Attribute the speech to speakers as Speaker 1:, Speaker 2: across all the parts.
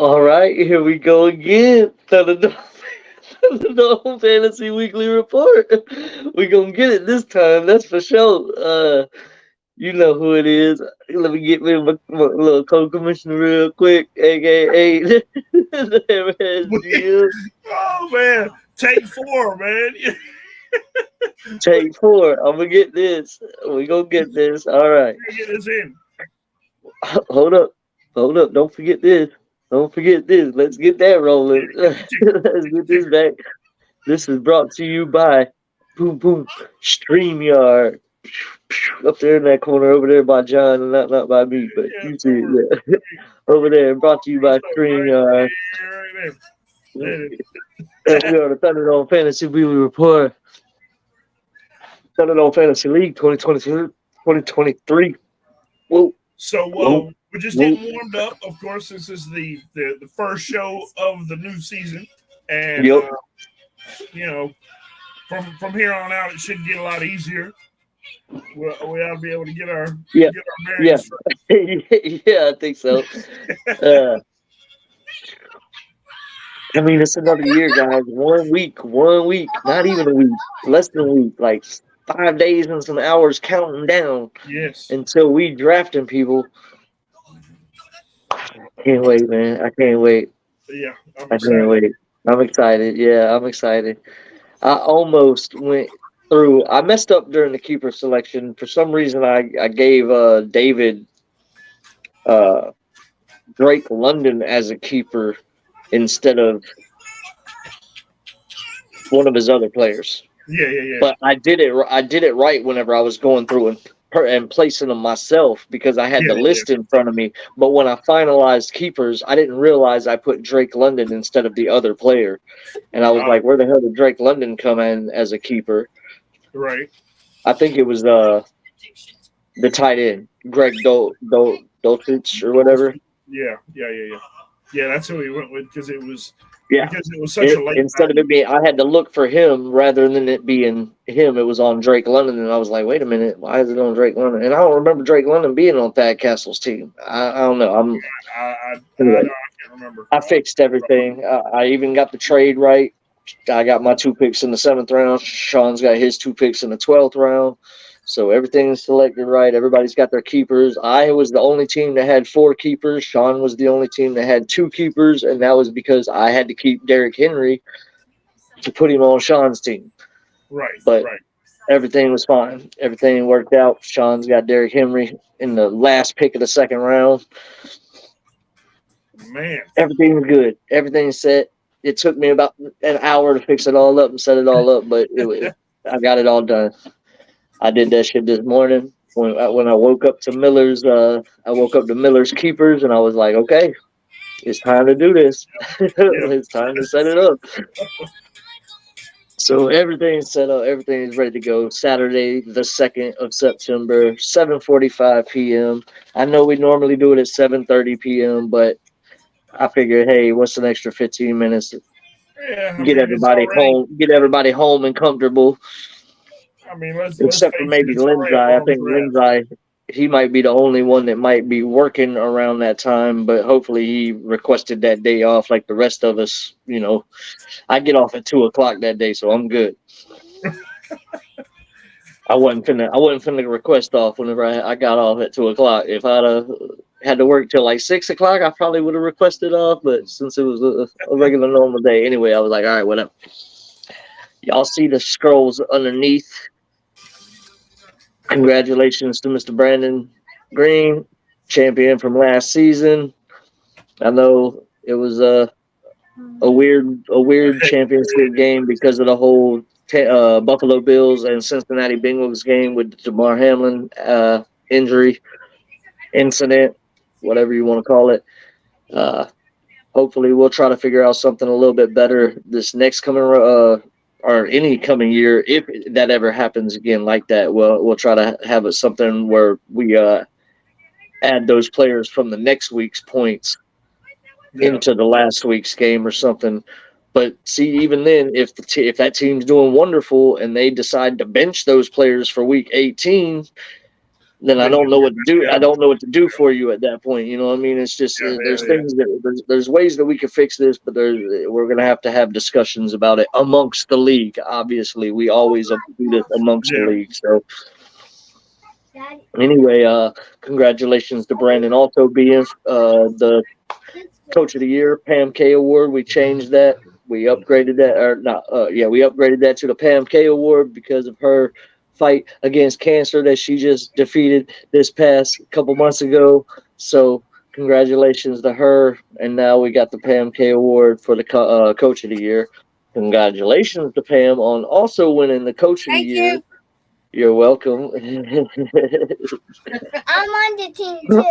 Speaker 1: All right, here we go again. Thunderdome Fantasy Weekly Report. We gonna get it this time, that's for sure. You know who it is. Let me get me my little co-commissioner real quick, aka the Hammerhead GM.
Speaker 2: Oh man, take four, man.
Speaker 1: Take four. I'm gonna get this. We gonna get this. All right.
Speaker 2: Get this in.
Speaker 1: Hold up. Hold up. Don't forget this. Don't forget this. Let's get that rolling. Let's get this back. This is brought to you by Boom Boom StreamYard. Up there in that corner over there by John, and not by me, but you see it, yeah. Over there, brought to you by StreamYard. And we are the Thunderdome Fantasy Weekly Report. Thunderdome Fantasy League 2023. Whoa.
Speaker 2: So we're just getting warmed up. Of course, this is the first show of the new season, and
Speaker 1: Yep.
Speaker 2: From here on out, it should get a lot easier. We ought to be able to get our
Speaker 1: bearings. Yeah, I think so. I mean, it's another year, guys. 1 week, not even a week, less than a week, like 5 days and some hours counting down.
Speaker 2: Yes.
Speaker 1: Until we drafting people. Can't wait, man. I can't wait.
Speaker 2: Yeah,
Speaker 1: I can't wait. I'm excited. Yeah, I'm excited. I almost went through. I messed up during the keeper selection. For some reason, I gave David Drake London as a keeper instead of one of his other players.
Speaker 2: Yeah.
Speaker 1: But I did it right whenever I was going through and placing them myself because I had the list in front of me. But when I finalized keepers, I didn't realize I put Drake London instead of the other player. And I was like, where the hell did Drake London come in as a keeper?
Speaker 2: Right.
Speaker 1: I think it was the tight end, Greg Dulcich or whatever.
Speaker 2: Yeah. Yeah, that's who he went with because it was such a late
Speaker 1: instead of it being, I had to look for him rather than it being him. It was on Drake London, and I was like, wait a minute, why is it on Drake London? And I don't remember Drake London being on Thad Castle's team. I don't know.
Speaker 2: I can't remember.
Speaker 1: I fixed everything. I even got the trade right. I got my 2 picks in the 7th round. Sean's got his 2 picks in the 12th round. So everything's selected right. Everybody's got their keepers. I was the only team that had 4 keepers. Sean was the only team that had 2 keepers, and that was because I had to keep Derrick Henry to put him on Sean's team.
Speaker 2: Right.
Speaker 1: But everything was fine. Everything worked out. Sean's got Derrick Henry in the last pick of the 2nd round.
Speaker 2: Man.
Speaker 1: Everything's good. Everything's set. It took me about an hour to fix it all up and set it all up, but I got it all done. I did that shit this morning when I woke up to Miller's. I woke up to Miller's keepers, and I was like, "Okay, it's time to do this. It's time to set it up." So everything's set up. Everything is ready to go. Saturday, the 2nd of September, 7:45 p.m. I know we normally do it at 7:30 p.m., but I figured, hey, what's an extra 15 minutes? Get everybody home and comfortable.
Speaker 2: I mean,
Speaker 1: except for maybe Lindsay. I think Lindsay, he might be the only one that might be working around that time, but hopefully he requested that day off like the rest of us. You know, I get off at 2:00 that day, so I'm good. I wasn't finna request off whenever I got off at 2:00. If I'd had to work till like 6:00, I probably would have requested off, but since it was a regular normal day anyway, I was like, all right, whatever. Y'all see the scrolls underneath. Congratulations to Mr. Brandon Green, champion from last season. I know it was a weird championship game because of the whole Buffalo Bills and Cincinnati Bengals game with the Damar Hamlin injury incident, whatever you want to call it. Hopefully, we'll try to figure out something a little bit better this next coming or any coming year, if that ever happens again like that. We'll try to have it something where we add those players from the next week's points into the last week's game or something. But see, even then, if that team's doing wonderful and they decide to bench those players for week 18, then I
Speaker 2: then
Speaker 1: don't know what to do.
Speaker 2: yeah,
Speaker 1: I don't know what to do for you at that point. You know what I mean? It's just there's
Speaker 2: yeah.
Speaker 1: things that there's ways that we can fix this, but we're gonna have to have discussions about it amongst the league. Obviously, we always do this amongst the
Speaker 2: Yeah.
Speaker 1: league. So anyway, congratulations to Brandon also being the Coach of the Year, Pam K Award. We changed that. We upgraded that, or not? Yeah, we upgraded that to the Pam K Award because of her fight against cancer that she just defeated this past couple months ago. So congratulations to her. And now we got the Pam K Award for the Coach of the Year. Congratulations to Pam on also winning the Coach of the Year. You're welcome.
Speaker 3: I'm on the team too.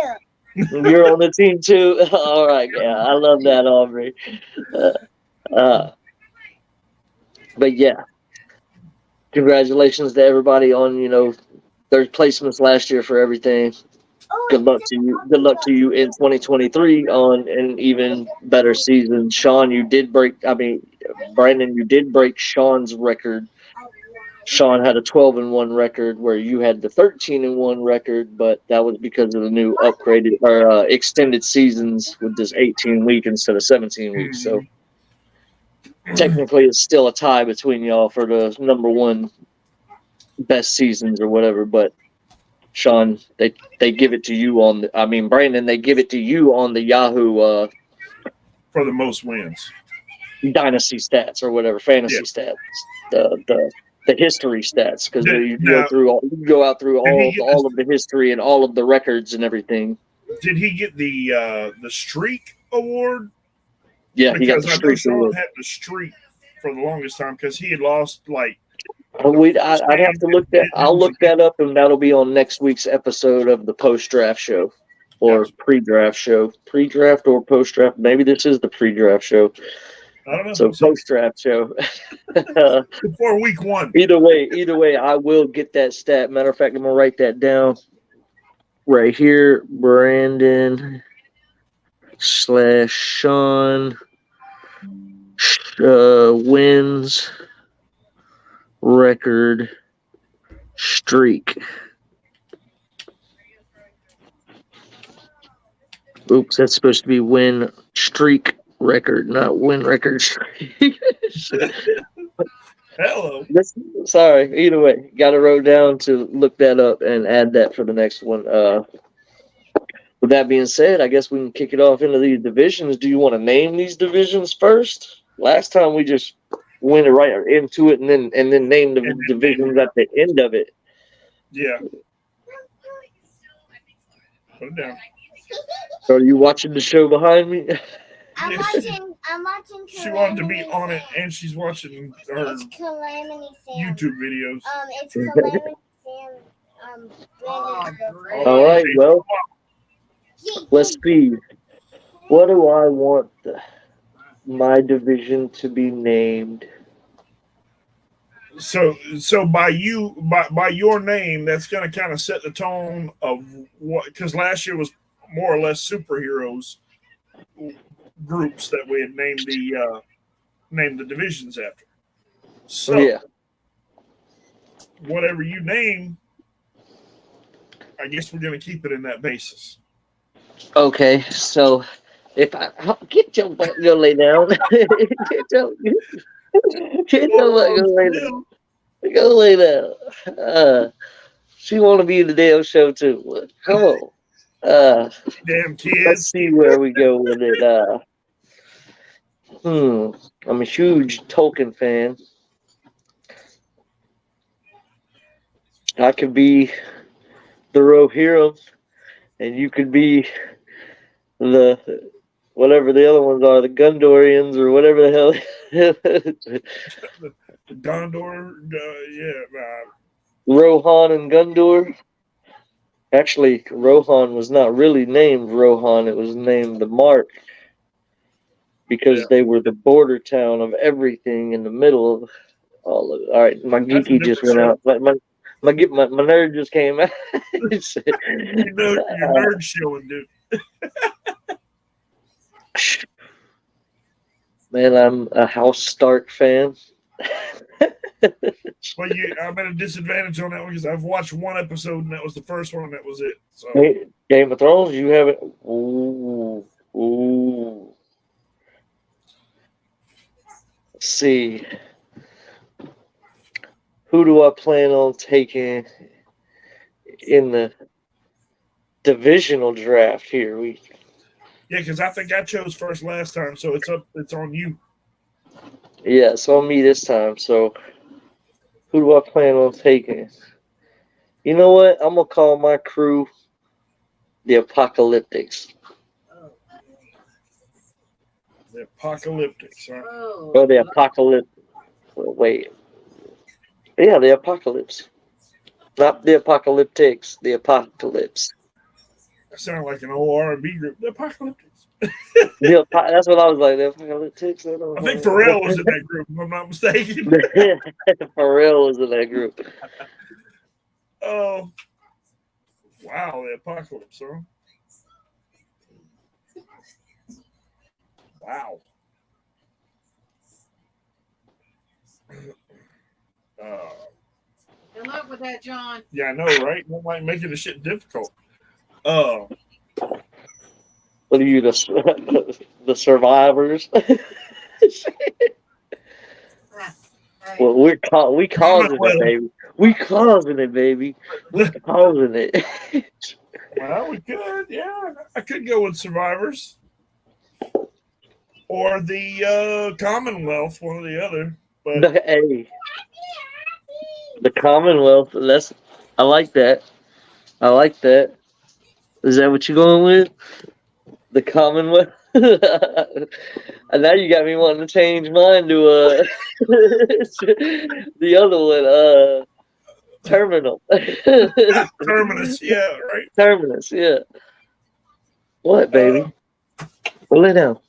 Speaker 1: You're on the team too. All right, yeah, I love that, Aubrey. Uh, but yeah, congratulations to everybody on their placements last year for everything. Good luck to you. Good luck to you in 2023 on an even better season. Sean, you did break. I mean, Brandon, you did break Sean's record. Sean had a 12-1 record, where you had the 13-1 record, but that was because of the new upgraded or extended seasons with this 18-week instead of 17 weeks. So technically, it's still a tie between y'all for the number one best seasons or whatever. But Sean, they give it to you on. Brandon, they give it to you on the Yahoo
Speaker 2: For the most wins.
Speaker 1: dynasty stats or whatever fantasy stats. The history stats, because you go out through all of the history and all of the records and everything.
Speaker 2: Did he get the streak award?
Speaker 1: Yeah,
Speaker 2: because
Speaker 1: he got the streak
Speaker 2: Sean
Speaker 1: award.
Speaker 2: had the streak for the longest time because he had lost like.
Speaker 1: I'd have to look that. I'll look that up, and that'll be on next week's episode of the post-draft show or pre-draft show. Pre-draft or post-draft. Maybe this is the pre-draft show.
Speaker 2: I don't know.
Speaker 1: So post-draft show.
Speaker 2: Before week 1.
Speaker 1: Either way, I will get that stat. Matter of fact, I'm gonna write that down right here. Brandon / Sean wins record streak. Oops, that's supposed to be win streak record, not win record streak.
Speaker 2: Hello.
Speaker 1: Sorry. Either way, got it wrote down to look that up and add that for the next one. With that being said, I guess we can kick it off into these divisions. Do you want to name these divisions first? Last time we just went right into it and then named the divisions at the end of it.
Speaker 2: Yeah. Put it down.
Speaker 1: Are you watching the show behind me?
Speaker 3: I'm watching.
Speaker 2: She wanted to be on it, and she's watching her
Speaker 3: Calamity Sam.
Speaker 2: YouTube videos.
Speaker 3: It's Calamity Sam.
Speaker 1: All right. Well, let's see. What do I want my division to be named?
Speaker 2: So by your name, that's going to kind of set the tone of what, because last year was more or less superheroes groups that we had named the divisions after. So
Speaker 1: yeah,
Speaker 2: whatever you name, I guess we're going to keep it in that basis.
Speaker 1: Okay, so if I get your butt, go lay down. Get your butt, go lay down. Go lay down. She want to be in the damn show too. Come on.
Speaker 2: Damn kids.
Speaker 1: Let's see where we go with it. I'm a huge Tolkien fan. I could be the Rohirrim, and you could be the whatever the other ones are, the Gondorians or whatever the hell.
Speaker 2: Gondor,
Speaker 1: Rohan and Gondor. Actually, Rohan was not really named Rohan. It was named the Mark because they were the border town of everything in the middle of all of it. All right, my geeky just went out. My nerd just came out.
Speaker 2: Your nerd showing, dude.
Speaker 1: Man, I'm a House Stark fan.
Speaker 2: Well, I'm at a disadvantage on that one because I've watched one episode and that was the first one and that was it. So
Speaker 1: Game of Thrones, you haven't. Ooh, ooh. Let's see. Who do I plan on taking in the divisional draft here?
Speaker 2: yeah, because I think I chose first last time, so it's on you.
Speaker 1: Yeah, it's on me this time. So, who do I plan on taking? You know what? I'm gonna call my crew the Apocalyptics.
Speaker 2: The Apocalyptics, right?
Speaker 1: Or the Apocalypse. Wait. Yeah, the Apocalypse. Not the Apocalyptics, the Apocalypse.
Speaker 2: That sounded like an old R&B group. The Apocalyptics.
Speaker 1: That's what I was like. The Apocalyptics.
Speaker 2: I think Pharrell was in that group, if I'm not mistaken.
Speaker 1: Pharrell was in that group.
Speaker 2: Oh, wow, the Apocalypse, huh? Wow.
Speaker 4: Good luck with that, John.
Speaker 2: Yeah, I know, right? That might make the shit difficult. Oh.
Speaker 1: What are you, the survivors? Well, we causing it, baby. We causing it, baby. We causing it.
Speaker 2: Well, we could, yeah. I could go with Survivors. Or the Commonwealth, one or the other. But
Speaker 1: Hey, the Commonwealth. I like that. I like that. Is that what you're going with? The Commonwealth. And now you got me wanting to change mine to the other one. Terminal.
Speaker 2: Terminus, yeah, right.
Speaker 1: Terminus, yeah. What, baby? Go lay down.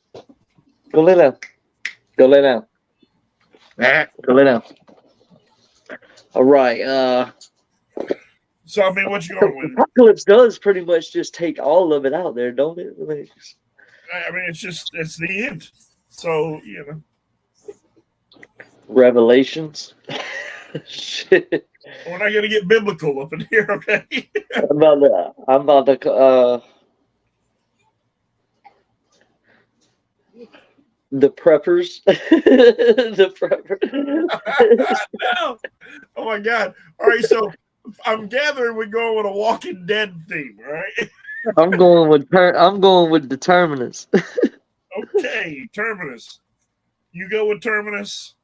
Speaker 1: Go lay down. Go lay down. Go lay down. All right.
Speaker 2: So, I mean, what you going with?
Speaker 1: Apocalypse does pretty much just take all of it out there, don't it?
Speaker 2: I mean, it's the end. So, you know.
Speaker 1: Revelations. Shit.
Speaker 2: We're not going to get biblical up in here, okay?
Speaker 1: I'm about to the preppers. The preppers.
Speaker 2: No. Oh my God. All right, so I'm gathering we're going with a Walking Dead theme, all right?
Speaker 1: I'm going with the Terminus.
Speaker 2: Okay, Terminus. You go with Terminus.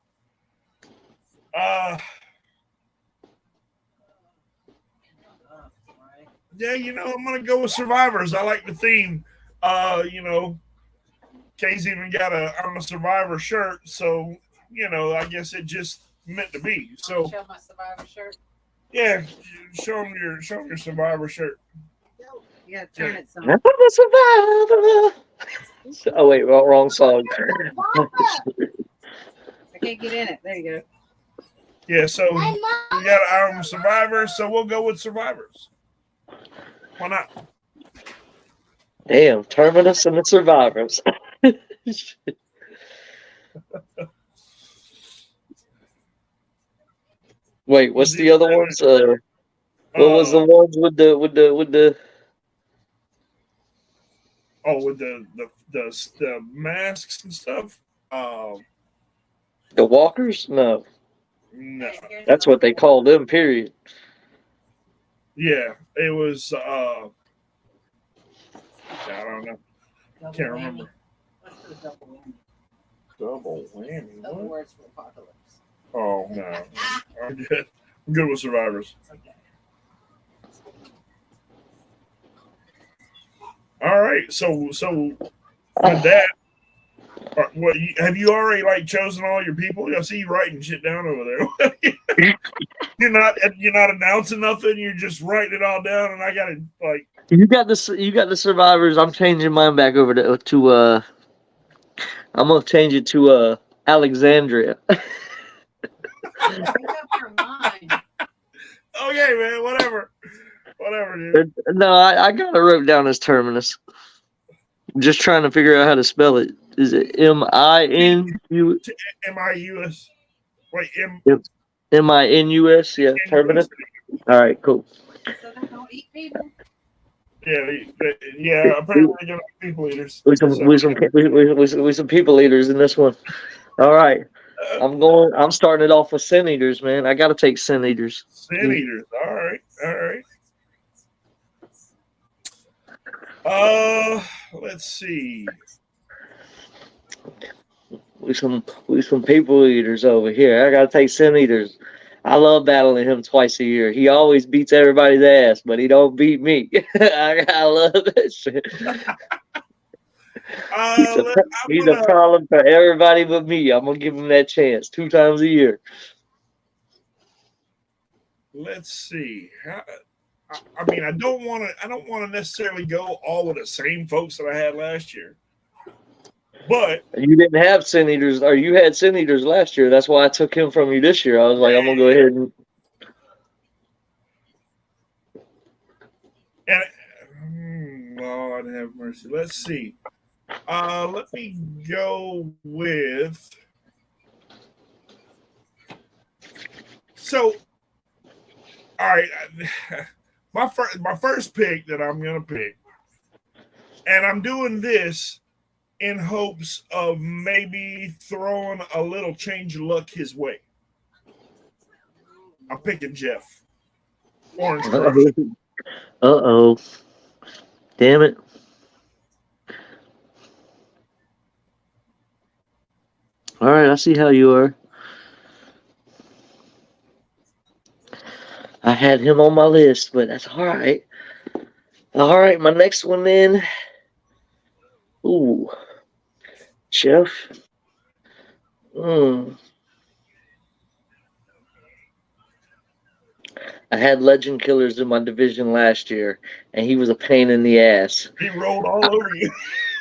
Speaker 2: Yeah, you know, I'm gonna go with Survivors. I like the theme. You know, Kay's even got I'm a Survivor shirt, so you know, I guess it just meant to be. So
Speaker 4: Show my Survivor shirt.
Speaker 2: yeah, show them your Survivor shirt.
Speaker 4: You gotta turn it some.
Speaker 1: I'm a survivor. Oh wait, wrong song.
Speaker 4: I can't get in it. There you go.
Speaker 2: Yeah, so we got our Survivors, so we'll go with Survivors. Why not?
Speaker 1: Damn, Terminus and the Survivors. Wait, what's the other ones? What was the ones with the
Speaker 2: Oh, with the masks and stuff?
Speaker 1: the walkers? No,
Speaker 2: No.
Speaker 1: that's what they call them. Period.
Speaker 2: Yeah, it was. I don't know.
Speaker 4: Double
Speaker 2: Can't
Speaker 4: whammy.
Speaker 2: remember.
Speaker 4: Let's do a double whammy.
Speaker 2: Double whammy.
Speaker 4: Double
Speaker 2: What?
Speaker 4: words for apocalypse.
Speaker 2: Oh no, I'm good. I'm good with Survivors.
Speaker 4: Okay.
Speaker 2: All right, so with that, have you already like chosen all your people? I see you writing shit down over there. You're not announcing nothing. You're just writing it all down, and I gotta like.
Speaker 1: You got the Survivors. I'm changing mine back over to I'm gonna change it to Alexandria.
Speaker 4: Make up your mind.
Speaker 2: Okay, man. Whatever, dude.
Speaker 1: No, I got it wrote down as Terminus. I'm just trying to figure out how to spell it. Is it MINU?
Speaker 2: MIUS. Wait, M.
Speaker 1: Yep. Am I in US? Yeah, permanent. All right, cool.
Speaker 4: So they don't eat people.
Speaker 2: Yeah, yeah. Apparently, they're gonna be people eaters. So,
Speaker 1: We some people eaters in this one. All right, I'm starting it off with sin eaters, man. I got to take sin eaters.
Speaker 2: sin eaters. All right, all right. Let's see.
Speaker 1: We some people eaters over here. I got to take sin eaters. I love battling him twice a year. He always beats everybody's ass, but he don't beat me. I love that shit.
Speaker 2: I'm
Speaker 1: He's a
Speaker 2: gonna
Speaker 1: problem for everybody but me. I'm gonna give him that chance 2 times a year.
Speaker 2: let's see. I mean, I don't want to. I don't want to necessarily go all with the same folks that I had last year, but
Speaker 1: You didn't have sin eaters, or you had sin eaters last year. That's why I took him from you this year. I was like, I'm gonna go ahead
Speaker 2: and Lord have mercy. Let's see. Let me go with. So, all right, my first pick that I'm gonna pick, and I'm doing this in hopes of maybe throwing a little change of luck his way. I'm picking Jeff. Orange Crush.
Speaker 1: Uh-oh. Damn it. All right, I see how you are. I had him on my list, but that's all right. All right, my next one then. Ooh, Jeff. I had Legend Killers in my division last year, and he was a pain in the ass.
Speaker 2: He rolled all over you.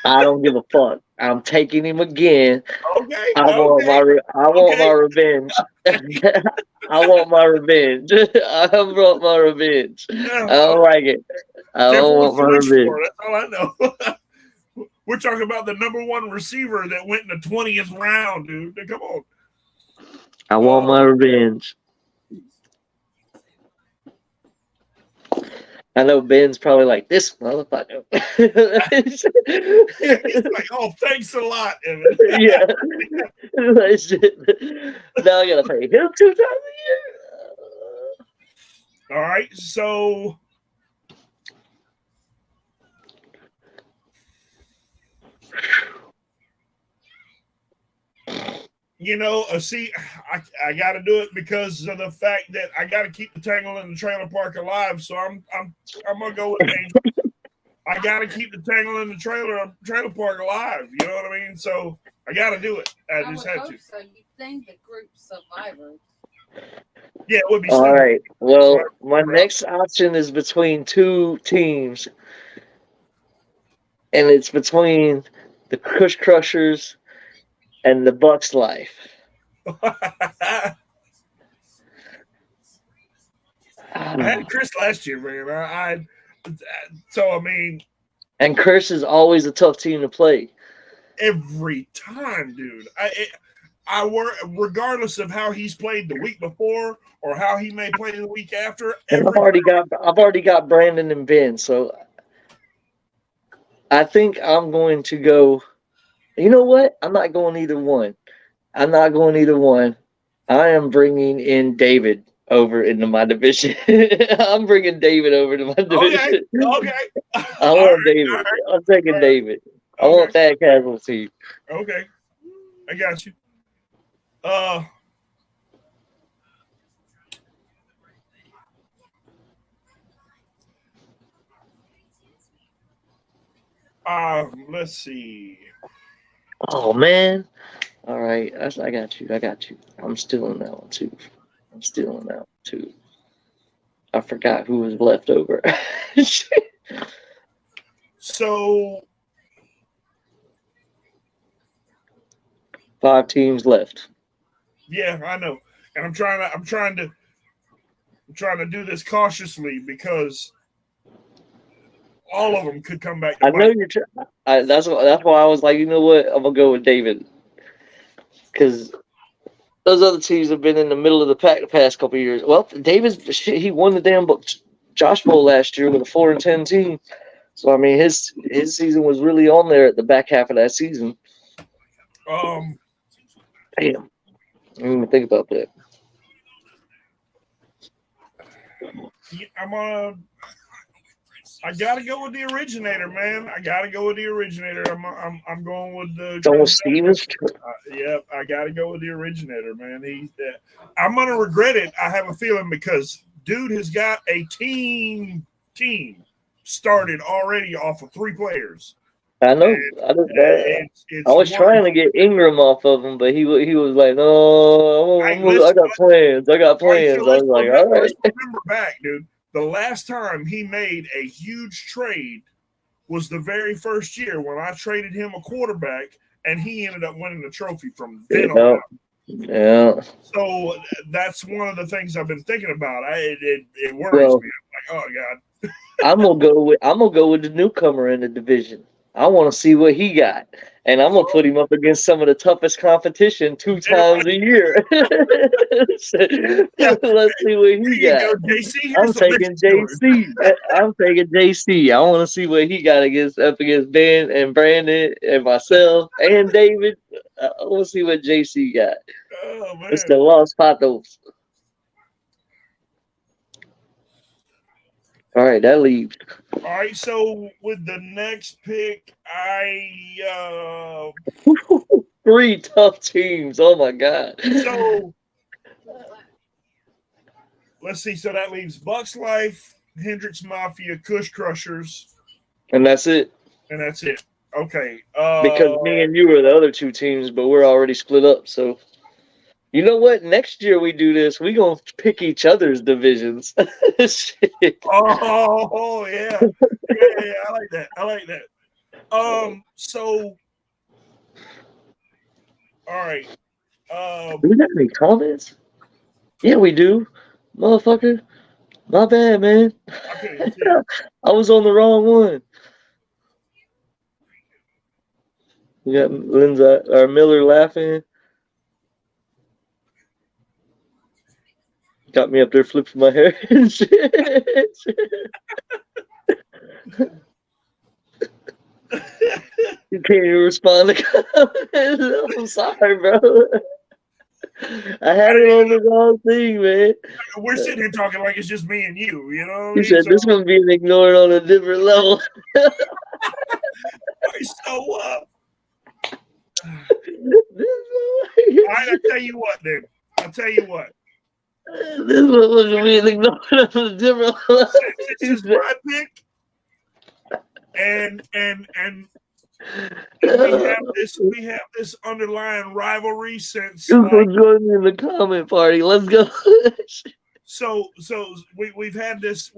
Speaker 1: I don't give a fuck. I'm taking him again.
Speaker 2: Okay.
Speaker 1: I want my revenge. I want my revenge. I want my revenge.
Speaker 2: Yeah,
Speaker 1: I don't like it. I
Speaker 2: Jeff
Speaker 1: don't
Speaker 2: wants
Speaker 1: want my
Speaker 2: to wish
Speaker 1: revenge.
Speaker 2: for it. That's all I know. We're talking about the number one receiver that went in the 20th round, dude. Come on.
Speaker 1: I want my revenge. I know Ben's probably like, this motherfucker.
Speaker 2: He's like, oh, thanks a lot, Evan.
Speaker 1: Yeah. Now I gotta pay him 2 times a year.
Speaker 2: All right, so see, I got to do it because of the fact that I got to keep the Tangle in the Trailer Park alive. So I'm gonna go with Angel. I got to keep the Tangle in the Trailer Park alive. You know what I mean? So I got to do it. I just had to.
Speaker 4: So you think the group survivors?
Speaker 2: Yeah, it would be.
Speaker 1: All
Speaker 2: similar.
Speaker 1: right. Well, my next option is between 2 teams, and it's between the Kush Crushers and the Bucks Life.
Speaker 2: I had Chris last year, man. So I mean,
Speaker 1: and Chris is always a tough team to play.
Speaker 2: Every time, dude. I work regardless of how he's played the week before or how he may play the week after.
Speaker 1: And I've already got Brandon and Ben, so I think I'm going to go. You know what? I'm not going either one. I am bringing in David over into my division. I'm bringing David over to my division.
Speaker 2: Okay.
Speaker 1: I want David. Right. I'm taking David. I want that casualty.
Speaker 2: Okay. I got you. Let's see.
Speaker 1: Oh man. All right. I got you. I'm stealing that one too. I forgot who was left over.
Speaker 2: So
Speaker 1: 5 teams left.
Speaker 2: Yeah, I know. And I'm trying to do this cautiously because all of them could come back.
Speaker 1: I know you're. That's why I was like, you know what? I'm gonna go with David because those other teams have been in the middle of the pack the past couple of years. Well, Davis, shit, he won the damn Josh Bowl last year with a 4-10 team. So I mean, his season was really on there at the back half of that season.
Speaker 2: Um,
Speaker 1: Damn, I didn't even think about that.
Speaker 2: I gotta go with the originator, man. I gotta go with the originator. I'm going with the
Speaker 1: Joel
Speaker 2: Chris
Speaker 1: Stevens.
Speaker 2: Yep, I gotta go with the originator, man. I'm gonna regret it. I have a feeling because dude has got a team started already off of 3 players.
Speaker 1: I know. I was trying to get Ingram off of him, but he was like, "No, I got plans. I got plans." I was like, "All right."
Speaker 2: Let's remember back, dude. The last time he made a huge trade was the very first year when I traded him a quarterback, and he ended up winning the trophy from then on out.
Speaker 1: Yeah.
Speaker 2: So that's one of the things I've been thinking about. It worries me. I'm like, oh God.
Speaker 1: I'm gonna go with the newcomer in the division. I want to see what he got, and I'm gonna put him up against some of the toughest competition 2 times a year. Let's see what he got. I'm taking JC. I'm taking JC. I want to see what he got up against Ben and Brandon and myself and David. I want to see what JC got.
Speaker 2: Oh man,
Speaker 1: it's the Los Patos. All right, that leaves.
Speaker 2: All right, so with the next pick,
Speaker 1: 3 tough teams. Oh my God.
Speaker 2: So let's see. So that leaves Bucks Life, Hendrix Mafia, Kush Crushers,
Speaker 1: and that's it.
Speaker 2: Okay.
Speaker 1: Because me and you are the other 2 teams, but we're already split up. So you know what? Next year we do this, we gonna pick each other's divisions.
Speaker 2: Oh yeah. Yeah, I like that. So all right.
Speaker 1: Do we have any comments? Yeah, we do. Motherfucker. My bad, man. I was on the wrong one. We got Miller laughing. Got me up there flipping my hair and shit. You can't even respond to comments. I'm sorry, bro. I had it on the wrong thing, man.
Speaker 2: We're sitting here talking like it's just me and you, you know?
Speaker 1: You said this one's being ignored on a different level.
Speaker 2: So, I tell you what, dude. I'll tell you what.
Speaker 1: This one was being ignored on a different level.
Speaker 2: This is my pick. And we have this underlying rivalry since.
Speaker 1: You can join me in the comment party. Let's go.
Speaker 2: So we've had this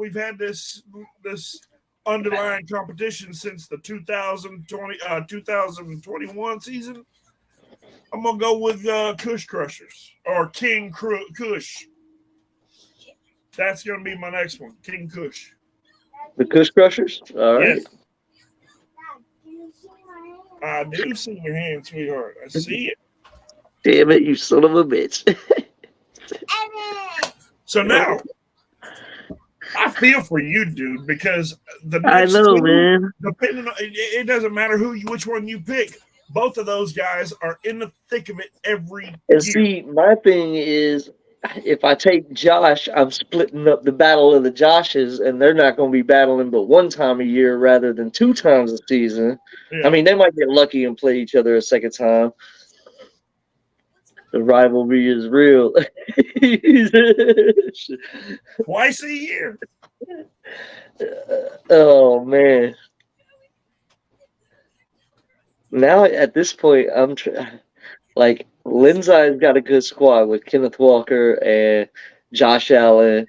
Speaker 2: underlying competition since the 2021 season. I'm gonna go with Kush Crushers or King Kush. That's gonna be my next one, King Kush.
Speaker 1: The Kush Crushers. All right.
Speaker 2: Yes. I do see your hand, sweetheart. I see it.
Speaker 1: Damn it, you son of a bitch.
Speaker 2: So now, I feel for you, dude, because
Speaker 1: I know, man.
Speaker 2: Depending on, it doesn't matter which one you pick. Both of those guys are in the thick of it every year.
Speaker 1: And see, my thing is, if I take Josh, I'm splitting up the battle of the Joshes, and they're not going to be battling but 1 time a year rather than 2 times a season. Yeah. I mean, they might get lucky and play each other a second time. The rivalry is real.
Speaker 2: Twice a year.
Speaker 1: Oh, man. Now, at this point, I'm like, Lindsay's got a good squad with Kenneth Walker and Josh Allen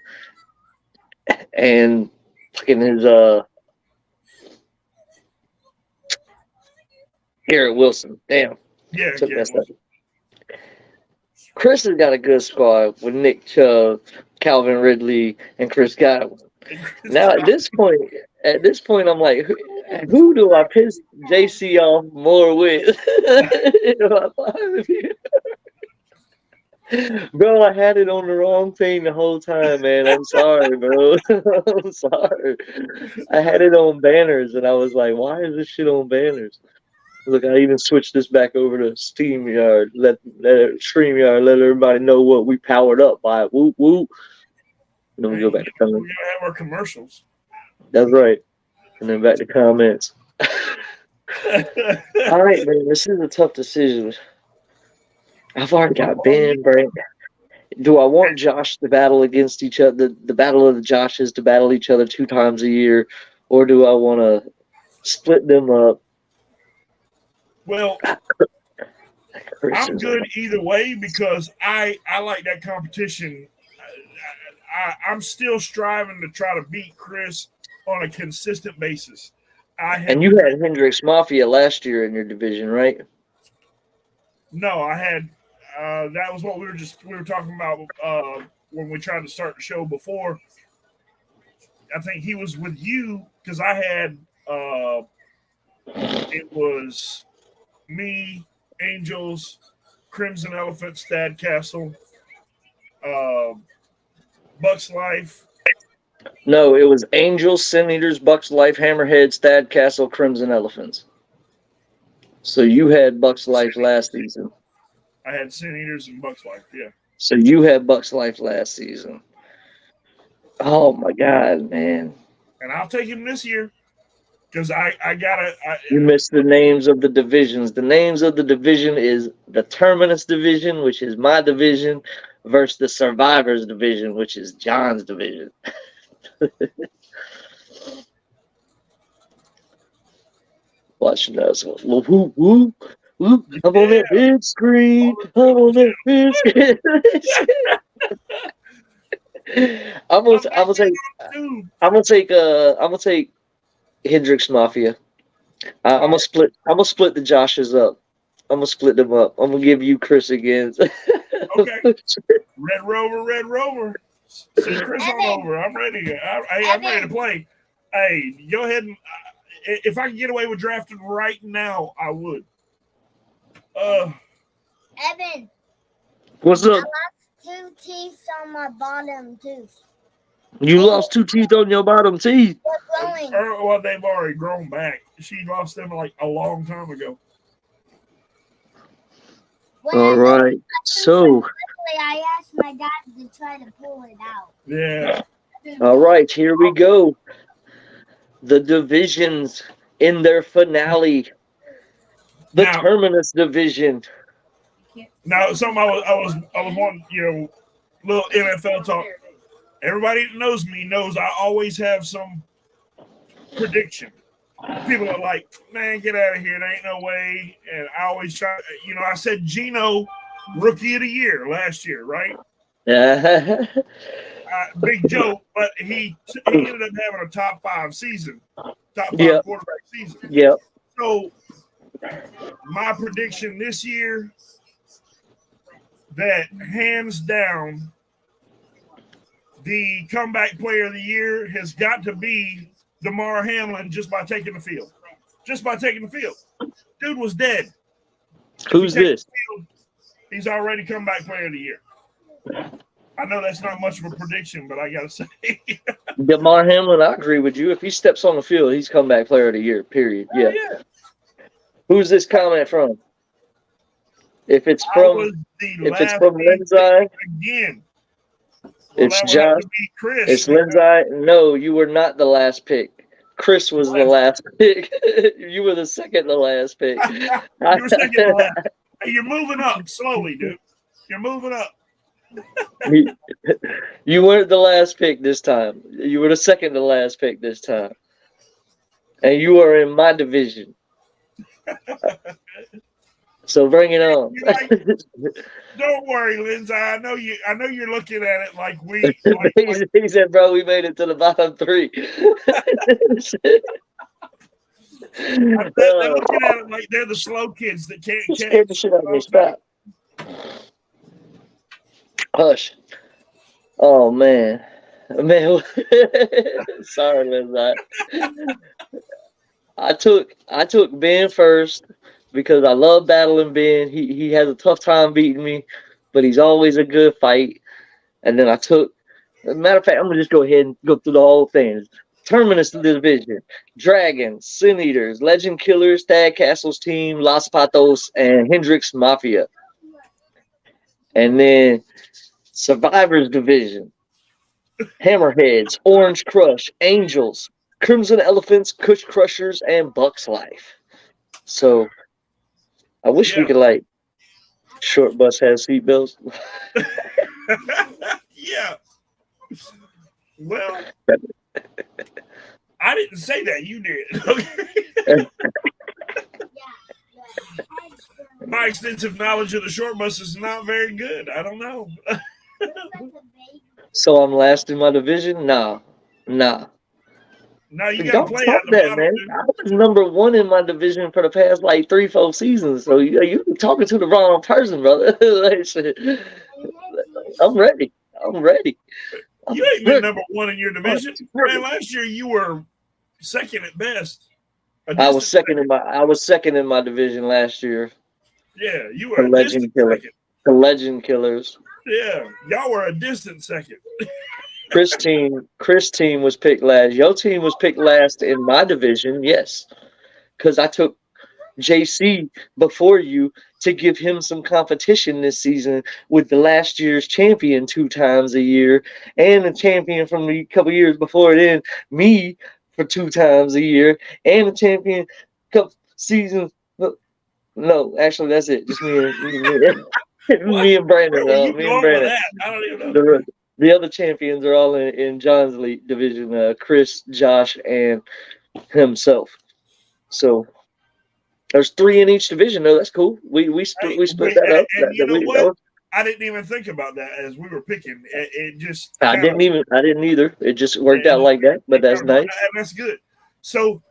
Speaker 1: and fucking his Garrett Wilson. Damn.
Speaker 2: Yeah,
Speaker 1: Chris has got a good squad with Nick Chubb, Calvin Ridley, and Chris Godwin. Now at this point, I'm like, who do I piss JC off more with? Bro, I had it on the wrong thing the whole time, man. I'm sorry, bro. I'm sorry. I had it on banners, and I was like, why is this shit on banners? Look, I even switched this back over to SteamYard. StreamYard, let everybody know what we powered up by. Whoop, whoop. And then we
Speaker 2: Hey,
Speaker 1: go back to
Speaker 2: we
Speaker 1: comments.
Speaker 2: gotta have our commercials.
Speaker 1: That's right. And then back to comments. All right, man. This is a tough decision. I've already got Ben, Brent. Do I want Josh to battle against each other, the battle of the Joshes to battle each other 2 times a year, or do I want to split them up?
Speaker 2: Well,
Speaker 1: Chris
Speaker 2: I'm
Speaker 1: is
Speaker 2: good either way because I like that competition. I'm still striving to try to beat Chris on a consistent basis.
Speaker 1: and you had Hendrix Mafia last year in your division, right?
Speaker 2: No, I had that was what we were talking about when we tried to start the show before. I think he was with you because I had it was me, Angels, Crimson Elephant, Stad Castle, uh, Bucks Life.
Speaker 1: No, it was Angels, Sin Eaters, Bucks Life, Hammerhead, Stad Castle, Crimson Elephants. So you had Bucks Life last season.
Speaker 2: I had Sin Eaters and Bucks Life, yeah.
Speaker 1: So you had Bucks Life last season. Oh my God, man.
Speaker 2: And I'll take him this year because I gotta.
Speaker 1: You missed the names of the divisions. The names of the division is the Terminus division, which is my division, versus the Survivors division, which is John's division. Watching us. Whoop, whoop, whoop, whoop. I'm on that big screen. I'm on that big screen. I'm gonna take Hendrix Mafia. I'm gonna split the Joshes up. I'm gonna split them up. I'm gonna give you Chris again.
Speaker 2: Okay. Red Rover. Send Chris on over. I'm ready. I'm ready to play. Hey, go ahead and if I can get away with drafting right now, I would.
Speaker 3: Evan,
Speaker 1: What's
Speaker 3: I
Speaker 1: up?
Speaker 3: lost 2 teeth on my bottom tooth.
Speaker 1: You lost 2 teeth on your bottom teeth.
Speaker 3: They're growing.
Speaker 2: Well, they've already grown back. She lost them like a long time ago.
Speaker 1: All right. So,
Speaker 3: I asked my dad to try to pull it out.
Speaker 2: Yeah.
Speaker 1: all right, here we go. The divisions in their finale. The
Speaker 2: Now-
Speaker 1: Terminus division.
Speaker 2: Now, something I was wanting, little NFL talk. Everybody that knows me knows I always have some prediction. People are like, man, get out of here. There ain't no way. And I always try, I said Geno rookie of the year last year, right? Big joke, but he ended up having a top 5 season, top 5 quarterback season.
Speaker 1: Yep.
Speaker 2: So my prediction this year, that hands down, the comeback player of the year has got to be Damar Hamlin just by taking the field. Just by taking the field. Dude was dead.
Speaker 1: Who's this?
Speaker 2: Field, he's already comeback player of the year. I know that's not much of a prediction, but I got to say.
Speaker 1: Damar Hamlin, I agree with you. If he steps on the field, he's comeback player of the year, period. Yeah. Who's this comment from? If it's from Lindsay,
Speaker 2: again.
Speaker 1: It's Josh.
Speaker 2: Chris.
Speaker 1: It's Lindsay. No, you were not the last pick. Chris was the last pick. You were the second to last pick.
Speaker 2: You were second to last. Hey, you're moving up slowly, dude. You're moving up.
Speaker 1: You weren't the last pick this time. You were the second to last pick this time. And you are in my division. So bring it on.
Speaker 2: Don't worry, Lindsay. I know you're looking at it like we.
Speaker 1: He said, "Bro, we made it to the bottom 3."
Speaker 2: They're looking at it like they're the slow kids that can't
Speaker 1: scared the shit out of me. Stop. Hush. Oh man. Sorry, Lindsay. I took Ben first because I love battling Ben. He has a tough time beating me, but he's always a good fight. And then I took. As a matter of fact, I'm gonna just go ahead and go through the whole thing. Terminus Division, Dragons, Sin Eaters, Legend Killers, Thad Castle's team, Los Patos, and Hendrix Mafia. And then Survivors Division, Hammerheads, Orange Crush, Angels, Crimson Elephants, Kush Crushers, and Bucks Life. So I wish we
Speaker 2: Yeah.
Speaker 1: could like short bus has seatbelts.
Speaker 2: Yeah. Well, I didn't say that. You did. Okay. My extensive knowledge of the short bus is not very good. I don't know.
Speaker 1: So I'm last in my division? Nah.
Speaker 2: Now you got to
Speaker 1: Don't
Speaker 2: play
Speaker 1: talk
Speaker 2: at the
Speaker 1: that,
Speaker 2: bottom,
Speaker 1: man.
Speaker 2: dude.
Speaker 1: I was #1 in my division for the past like 3-4 seasons. So you talking to the wrong person, brother. Like, shit. I'm ready. I'm ready.
Speaker 2: You
Speaker 1: I'm
Speaker 2: ain't been
Speaker 1: ready.
Speaker 2: #1 in your division, man. Last year you were second at best. A
Speaker 1: I was
Speaker 2: distant
Speaker 1: second
Speaker 2: second.
Speaker 1: in my division last year.
Speaker 2: Yeah, you
Speaker 1: The
Speaker 2: were a
Speaker 1: Legend
Speaker 2: distant
Speaker 1: Killer.
Speaker 2: second.
Speaker 1: The Legend Killers.
Speaker 2: Yeah, y'all were a distant second.
Speaker 1: Chris team was picked last. Your team was picked last in my division, yes. Because I took JC before you to give him some competition this season with the last year's champion 2 times a year and the champion from the couple years before then, me for 2 times a year, and the champion couple seasons. No, actually, that's it. Just
Speaker 2: What?
Speaker 1: me and Brandon.
Speaker 2: Where were you
Speaker 1: Me and
Speaker 2: going with
Speaker 1: Brandon.
Speaker 2: that? I don't even know.
Speaker 1: The other champions are all in John's league division. Chris, Josh, and himself. So there's 3 in each division, though. That's cool. We
Speaker 2: Hey,
Speaker 1: split that up.
Speaker 2: and you know what? I didn't even think about that as we were picking. It just
Speaker 1: I
Speaker 2: kind of,
Speaker 1: didn't either. It just worked out
Speaker 2: and
Speaker 1: like that. But that's nice.
Speaker 2: that's good. So,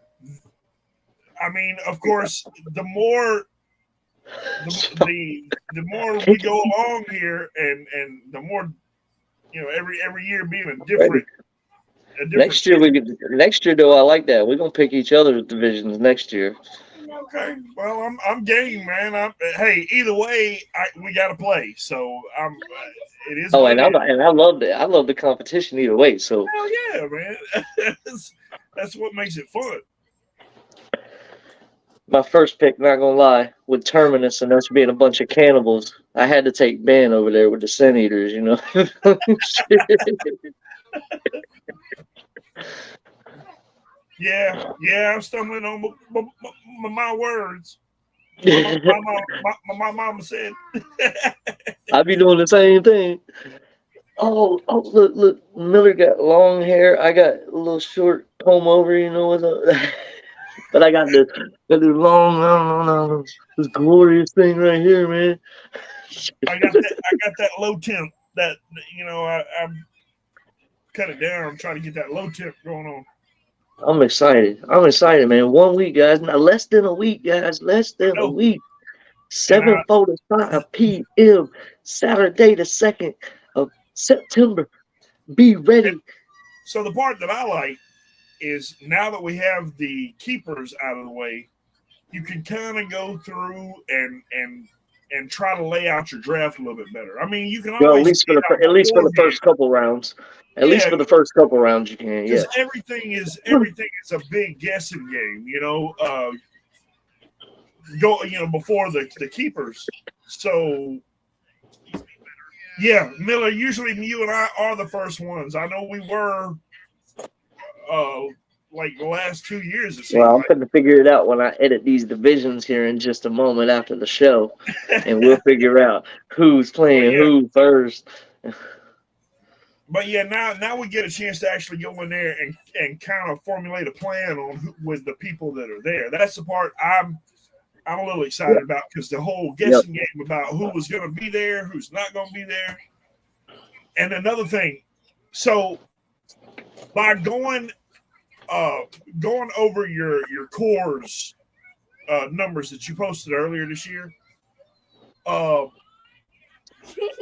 Speaker 2: I mean, of course, the more the more we go along here, and the more every year being a different
Speaker 1: Next year next year though, I like that. We're gonna pick each other's divisions next year.
Speaker 2: Okay, well, I'm game, man. Hey, either way, we got to play. So it is.
Speaker 1: Oh,
Speaker 2: what
Speaker 1: and
Speaker 2: it is.
Speaker 1: I love it. I love the competition either way. So
Speaker 2: Hell yeah, man. That's what makes it fun.
Speaker 1: my first pick, not gonna lie, with Terminus and us being a bunch of cannibals, I had to take Ben over there with the Sin Eaters. You know.
Speaker 2: Yeah, I'm stumbling on my words. My mama said.
Speaker 1: I be doing the same thing. Oh, look, Miller got long hair. I got a little short comb over, you know what's up? But I got this long, no, this glorious thing right here, man.
Speaker 2: I got that low temp. That I'm cut it down. I'm trying to get that low temp going on.
Speaker 1: I'm excited, man. 1 week, guys. Not less than a week, guys. Less
Speaker 2: I
Speaker 1: than a
Speaker 2: know.
Speaker 1: week.
Speaker 2: And
Speaker 1: 7:45 p.m. Saturday, the 2nd of September. Be ready.
Speaker 2: So the part that I like is now that we have the keepers out of the way, you can kind of go through and try to lay out your draft a little bit better. I mean, you can
Speaker 1: Well,
Speaker 2: always
Speaker 1: at least for the first couple rounds. At least
Speaker 2: yeah,
Speaker 1: for the first couple rounds, you can.
Speaker 2: because
Speaker 1: Yes.
Speaker 2: everything is a big guessing game. Go before the keepers. So yeah, Miller. Usually, you and I are the first ones. I know we were. Like the last 2 years, it seems
Speaker 1: Well, I'm
Speaker 2: like.
Speaker 1: going to figure it out when I edit these divisions here in just a moment after the show, and we'll figure out who's playing who first.
Speaker 2: But yeah, now we get a chance to actually go in there and kind of formulate a plan on with the people that are there. That's the part I'm a little excited about, because the whole guessing game about who was going to be there, who's not going to be there. And another thing, so by going over your cores numbers that you posted earlier this year,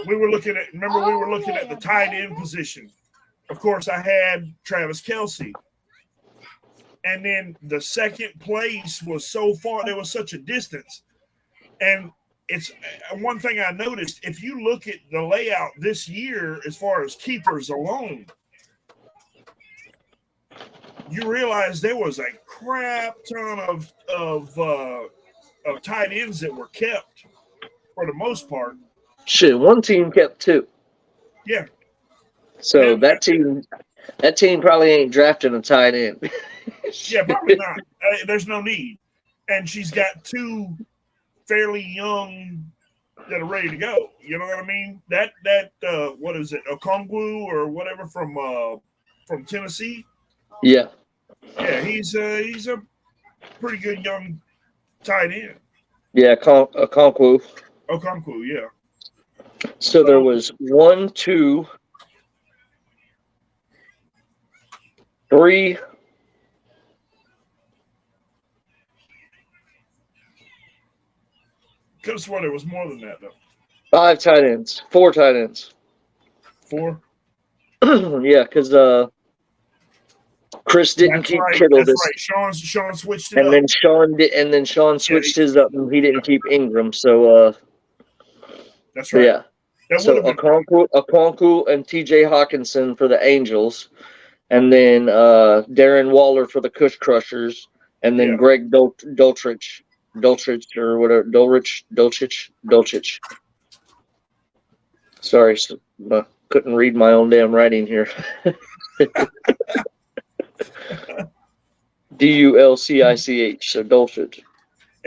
Speaker 2: we were looking at the tight end position. Of course, I had Travis Kelce. And then the second place was so far, there was such a distance. And it's one thing I noticed. If you look at the layout this year, as far as keepers alone, you realize there was a crap ton of tight ends that were kept for the most part.
Speaker 1: Shit, one team kept two.
Speaker 2: Yeah.
Speaker 1: So
Speaker 2: And-
Speaker 1: that team probably ain't drafting a tight end.
Speaker 2: Yeah, probably not. There's no need. And she's got two fairly young that are ready to go. You know what I mean? That what is it? Okongwu or whatever from Tennessee.
Speaker 1: Yeah.
Speaker 2: Yeah, he's a pretty good young tight end.
Speaker 1: Yeah, Okonkwo.
Speaker 2: Okongwu, yeah.
Speaker 1: So there was 1, 2, 3.
Speaker 2: Could have sworn there was more than that though.
Speaker 1: 5 tight ends. 4 tight ends.
Speaker 2: 4.
Speaker 1: Yeah, because Chris didn't keep Kittle
Speaker 2: That's
Speaker 1: this,
Speaker 2: right. Sean switched it
Speaker 1: and
Speaker 2: up.
Speaker 1: then Sean switched his up, and he didn't keep Ingram. So
Speaker 2: That's right.
Speaker 1: yeah.
Speaker 2: That
Speaker 1: So
Speaker 2: would have been
Speaker 1: Okonkwo and T.J. Hawkinson for the Angels, and then Darren Waller for the Cush Crushers, and then
Speaker 2: Yeah.
Speaker 1: Greg Dulcich or whatever Dulcich. Sorry, couldn't read my own damn writing here. Dulcich, so Dulcich.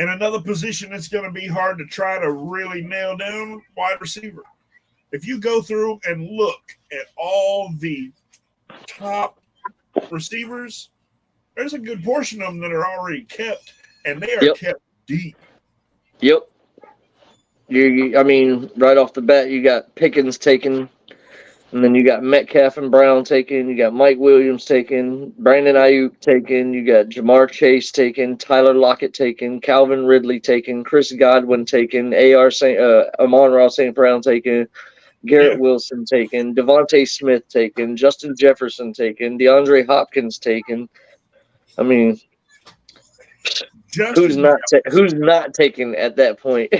Speaker 2: and another position that's going to be hard to try to really nail down, wide receiver. If you go through and look at all the top receivers, there's a good portion of them that are already kept, and they are kept deep.
Speaker 1: Yep. I mean, right off the bat, you got Pickens taken, and then you got Metcalf and Brown taken. You got Mike Williams taken, Brandon Ayuk taken. You got Jamar Chase taken, Tyler Lockett taken, Calvin Ridley taken, Chris Godwin taken, Amon-Ra St. Brown taken, Garrett Wilson taken, Devontae Smith taken, Justin Jefferson taken, DeAndre Hopkins taken. I mean, who's not taken at that point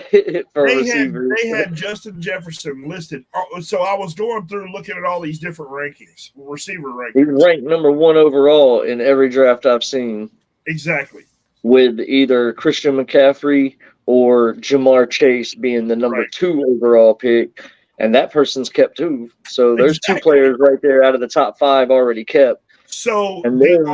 Speaker 1: for receivers?
Speaker 2: They had Justin Jefferson listed. So I was going through looking at all these different rankings, receiver rankings.
Speaker 1: He's ranked number 1 overall in every draft I've seen.
Speaker 2: Exactly.
Speaker 1: With either Christian McCaffrey or Jamar Chase being the number 2 overall pick. And that person's kept 2. So there's 2 players right there out of the top 5 already kept.
Speaker 2: So
Speaker 1: and then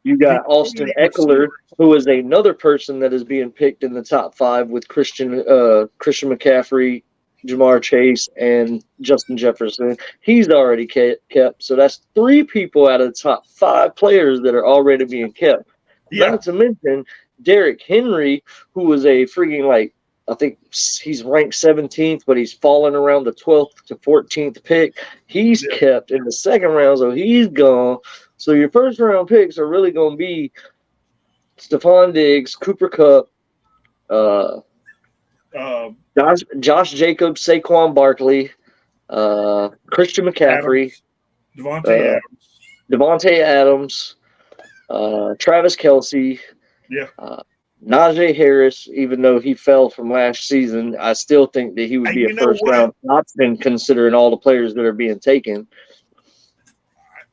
Speaker 1: you got Austin Eckler, who is another person that is being picked in the top 5 with Christian McCaffrey, Jamar Chase, and Justin Jefferson. He's already kept. So that's 3 people out of the top 5 players that are already being kept. Yeah. Not to mention Derrick Henry, who was a freaking I think he's ranked 17th, but he's fallen around the 12th to 14th pick. He's kept in the second round, so he's gone. So your first round picks are really going to be Stephon Diggs, Cooper Kupp, Josh Jacobs, Saquon Barkley, Christian McCaffrey, Devontae Adams, Travis Kelce.
Speaker 2: Yeah.
Speaker 1: Najee Harris, even though he fell from last season, I still think that he would be a first-round option considering all the players that are being taken.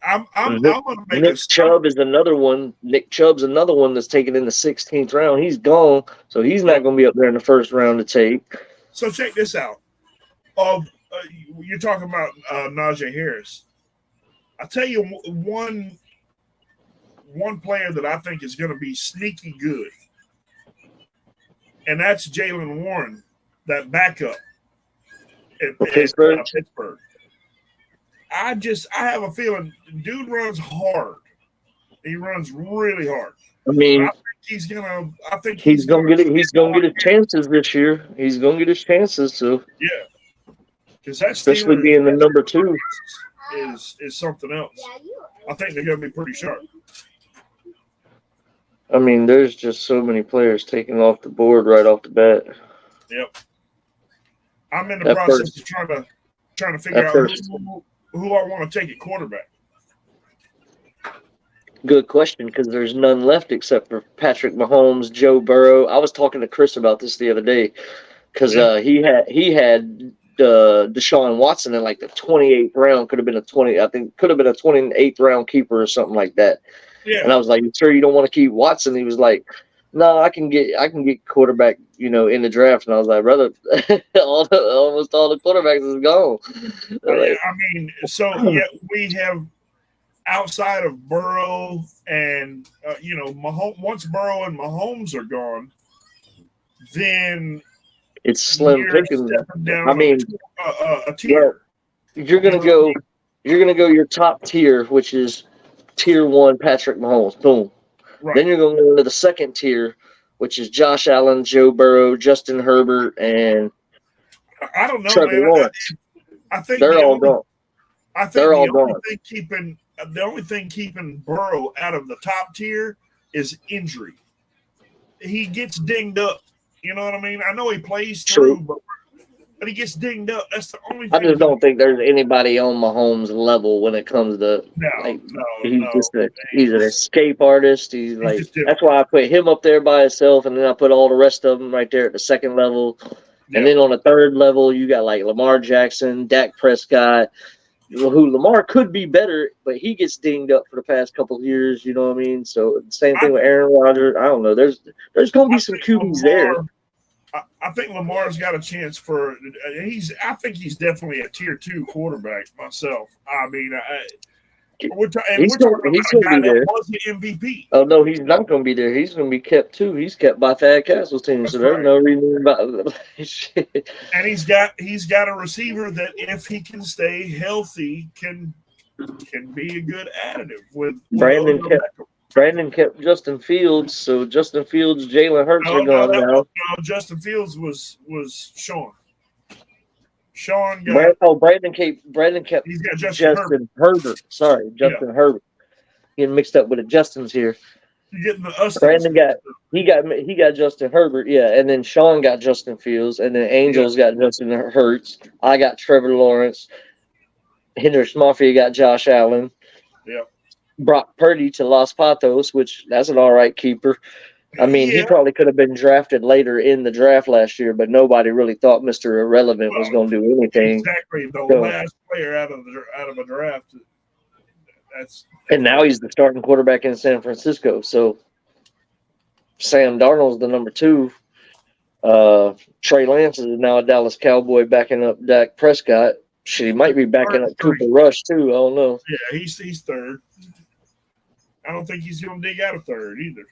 Speaker 2: I'm going to make
Speaker 1: Nick Chubb is another one. Nick Chubb's another one that's taken in the 16th round. He's gone, so he's not going to be up there in the first round to take.
Speaker 2: So check this out. You're talking about Najee Harris. I'll tell you one player that I think is going to be sneaky good. And that's Jaylen Warren, that backup at Pittsburgh. I have a feeling dude runs hard. He runs really hard.
Speaker 1: I mean,
Speaker 2: I think
Speaker 1: he's gonna get it. He's gonna get his chances this year. He's gonna get his chances too.
Speaker 2: Yeah, because that
Speaker 1: especially being the number 2
Speaker 2: is something else. I think they're gonna be pretty sharp.
Speaker 1: I mean, there's just so many players taking off the board right off the bat.
Speaker 2: Yep. I'm in the process of trying to figure out who I want to take at quarterback.
Speaker 1: Good question, because there's none left except for Patrick Mahomes, Joe Burrow. I was talking to Chris about this the other day. because
Speaker 2: Yeah.
Speaker 1: he had Deshaun Watson in like the 28th round. Could have been a 20. I think could have been a 28th round keeper or something like that. And
Speaker 2: Yeah.
Speaker 1: I was like, "You sure you don't want to keep Watson?" He was like, "No, I can get quarterback, in the draft." And I was like, "Brother, almost all the quarterbacks is gone."
Speaker 2: Yeah.
Speaker 1: Like,
Speaker 2: I mean, so yeah, we have outside of Burrow and Mahomes. Once Burrow and Mahomes are gone, then
Speaker 1: it's slim
Speaker 2: you're
Speaker 1: picking.
Speaker 2: stepping
Speaker 1: I
Speaker 2: down
Speaker 1: mean,
Speaker 2: a
Speaker 1: well,
Speaker 2: tier.
Speaker 1: you're
Speaker 2: You
Speaker 1: gonna
Speaker 2: know what I
Speaker 1: go, you're gonna go your top tier, which is tier one, Patrick Mahomes. Boom.
Speaker 2: mean?
Speaker 1: Then
Speaker 2: Right.
Speaker 1: you're going to go into the second tier, which is Josh Allen, Joe Burrow, Justin Herbert, and
Speaker 2: I don't know,
Speaker 1: Trevor
Speaker 2: man.
Speaker 1: Lawrence.
Speaker 2: I think
Speaker 1: They're
Speaker 2: the
Speaker 1: all
Speaker 2: only
Speaker 1: gone.
Speaker 2: I think
Speaker 1: They're all gone.
Speaker 2: the only thing keeping Burrow out of the top tier is injury. He gets dinged up. You know what I mean? I know he plays through,
Speaker 1: True.
Speaker 2: but he gets dinged up. That's the only
Speaker 1: I
Speaker 2: thing
Speaker 1: just don't think there's anybody on Mahomes' level when it comes to
Speaker 2: no,
Speaker 1: like
Speaker 2: no,
Speaker 1: he's
Speaker 2: no.
Speaker 1: just he's an escape artist. He's
Speaker 2: He's
Speaker 1: like
Speaker 2: just different.
Speaker 1: that's why I put him up there by himself, and then I put all the rest of them right there at the second level. And
Speaker 2: Yeah.
Speaker 1: then on the third level, you got like Lamar Jackson, Dak Prescott, who Lamar could be better, but he gets dinged up for the past couple of years. You know what I mean? So same
Speaker 2: I,
Speaker 1: thing with Aaron Rodgers. I don't know. There's going to
Speaker 2: I
Speaker 1: be some
Speaker 2: think
Speaker 1: QBs there.
Speaker 2: I think Lamar's got a chance for. I think he's definitely a tier 2 quarterback myself. I mean, we're talking
Speaker 1: He's
Speaker 2: about
Speaker 1: going
Speaker 2: a
Speaker 1: to
Speaker 2: guy
Speaker 1: be
Speaker 2: that
Speaker 1: there.
Speaker 2: was the MVP.
Speaker 1: Oh no, he's not going to be there. He's going to be kept too. He's kept by Thad Castle's team, so
Speaker 2: That's
Speaker 1: there's
Speaker 2: right.
Speaker 1: no reason about shit.
Speaker 2: And he's got a receiver that if he can stay healthy can be a good additive with
Speaker 1: Brandon
Speaker 2: Odell
Speaker 1: kept
Speaker 2: Beckham.
Speaker 1: Brandon kept Justin Fields, so Justin Fields, Jalen Hurts are
Speaker 2: No,
Speaker 1: gone now.
Speaker 2: Justin Fields was Sean. Sean got
Speaker 1: Brandon kept
Speaker 2: he's got Justin
Speaker 1: Herbert. Sorry,
Speaker 2: Yeah.
Speaker 1: Justin Herbert. Getting mixed up with the Justin's here.
Speaker 2: You're getting the Ustins.
Speaker 1: Brandon he got Justin Herbert, yeah, and then Sean got Justin Fields, and then Angels got Justin Hurts. I got Trevor Lawrence. Hendricks Mafia got Josh Allen.
Speaker 2: Yeah.
Speaker 1: Brock Purdy to Los Patos, which that's an all right keeper. I mean, he probably could have been drafted later in the draft last year, but nobody really thought Mr. Irrelevant was going to do anything.
Speaker 2: Exactly, the last player out of a draft.
Speaker 1: And now he's the starting quarterback in San Francisco. So Sam Darnold's the number 2. Trey Lance is now a Dallas Cowboy backing up Dak Prescott. Shit, he might be backing up Cooper Rush too. I don't know.
Speaker 2: Yeah, he's third. I don't think he's going to dig out a third either.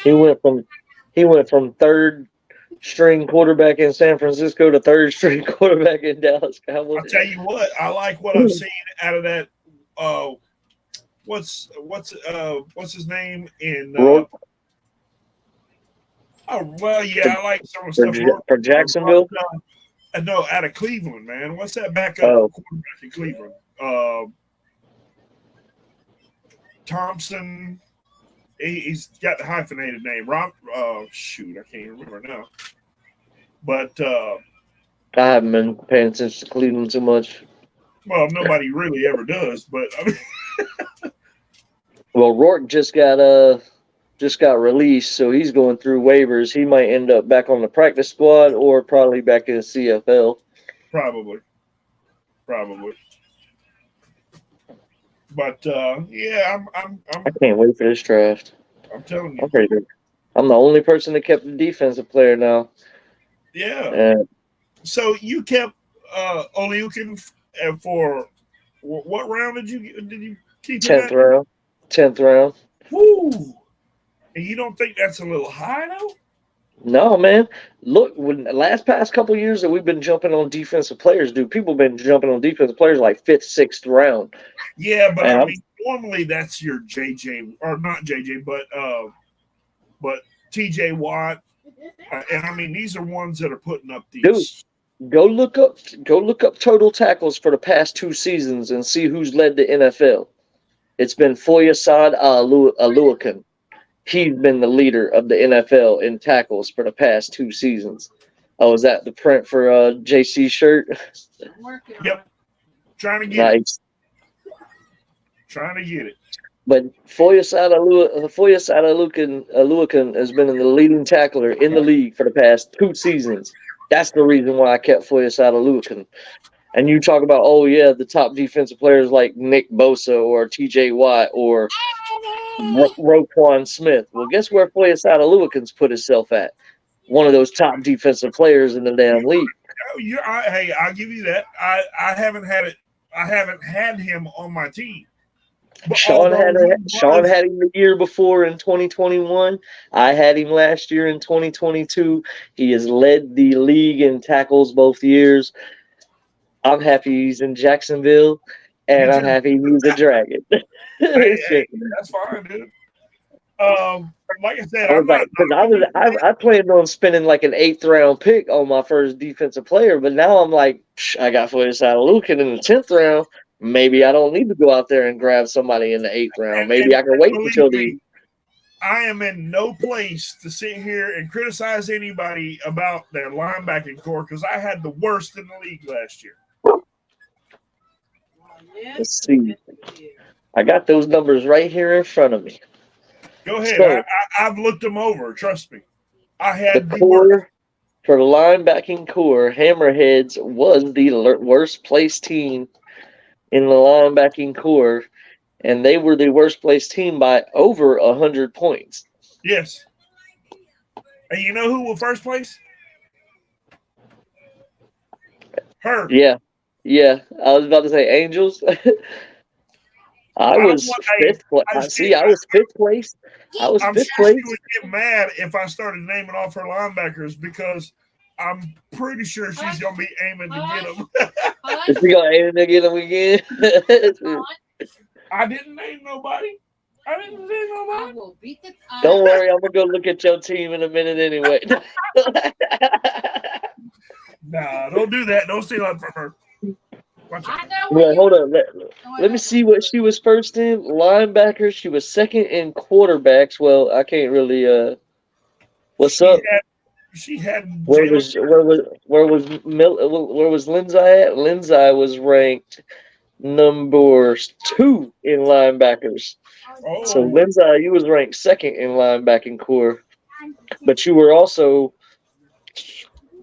Speaker 1: He went from third string quarterback in San Francisco to third string quarterback in Dallas Cowboys.
Speaker 2: I'll tell you what, I like what I've seen out of that. What's his name in? I like some of the stuff
Speaker 1: for Jacksonville.
Speaker 2: No, out of Cleveland, man. What's that backup quarterback in Cleveland? Thompson. He's got the hyphenated name. Rob. Shoot, I can't remember now. But
Speaker 1: I haven't been paying attention to Cleveland too much.
Speaker 2: Well, nobody really ever does. But I mean,
Speaker 1: well, Rourke just got released, so he's going through waivers. He might end up back on the practice squad or probably back in the CFL.
Speaker 2: Probably. But yeah, I'm
Speaker 1: I can't wait for this draft.
Speaker 2: I'm telling you.
Speaker 1: I'm the only person that kept the defensive player now.
Speaker 2: Yeah. So you kept Oliukin for what round did you keep?
Speaker 1: 10th round. 10th round.
Speaker 2: Woo! And you don't think that's a little high though?
Speaker 1: No, man. Look, when the past couple of years that we've been jumping on defensive players, dude, people have been jumping on defensive players like 5th, 6th round.
Speaker 2: Yeah, but I mean, normally that's your JJ or not JJ, but TJ Watt, and I mean these are ones that are putting up these.
Speaker 1: Dude, go look up total tackles for the past 2 seasons and see who's led the NFL. It's been Foyesade Oluokun. He's been the leader of the NFL in tackles for the past 2 seasons. Oh, is that the print for JC's shirt?
Speaker 2: Yep. Trying to get it. But
Speaker 1: Foyesade Oluokun has been the leading tackler in the league for the past 2 seasons. That's the reason why I kept Foyes out of Lucan. And you talk about, oh yeah, the top defensive players like Nick Bosa or T.J. Watt or Roquan Smith. Well, guess where Foyes out of Lucan's put himself at? One of those top defensive players in the damn league.
Speaker 2: Oh, hey, I'll give you that. I haven't had it. I haven't had him on my team. But
Speaker 1: Sean had
Speaker 2: was,
Speaker 1: him the year before in 2021. I had him last year in 2022. He has led the league in tackles both years. I'm happy he's in Jacksonville, and I'm happy he's a Dragon.
Speaker 2: hey, that's fine, dude. Like I said,
Speaker 1: I planned on spending like an 8th round pick on my first defensive player, but now I'm like, I got Foyes out of Lucan in the 10th round. Maybe I don't need to go out there and grab somebody in the 8th round. Maybe I can wait until the.
Speaker 2: I am in no place to sit here and criticize anybody about their linebacking core because I had the worst in the league last year.
Speaker 1: Let's see. I got those numbers right here in front of me.
Speaker 2: Go ahead.
Speaker 1: So,
Speaker 2: I've looked them over. Trust me. I had
Speaker 1: the core for the linebacking core. Hammerheads was the worst placed team in the linebacking core, and they were the worst placed team by over 100 points.
Speaker 2: Yes. And you know who was first place? Her.
Speaker 1: Yeah. I was about to say Angels. I was fifth place. See, I was fifth place. I'm sure
Speaker 2: she would get mad if I started naming off her linebackers because I'm pretty sure she's going to be aiming to get them.
Speaker 1: Is she going to aim to get them again?
Speaker 2: I didn't name nobody.
Speaker 4: I will beat the.
Speaker 1: Don't worry, I'm going to go look at your team in a minute anyway.
Speaker 2: Nah, don't do that. Don't steal that from her.
Speaker 1: Well, hold on. Let me see what she was first in. Linebacker. She was second in quarterbacks. Well, I can't really. What's up?
Speaker 2: She had.
Speaker 1: Where was Lindsay at? Lindsay was ranked number 2 in linebackers.
Speaker 2: Oh.
Speaker 1: So Lindsay, you was ranked second in linebacking core, but you were also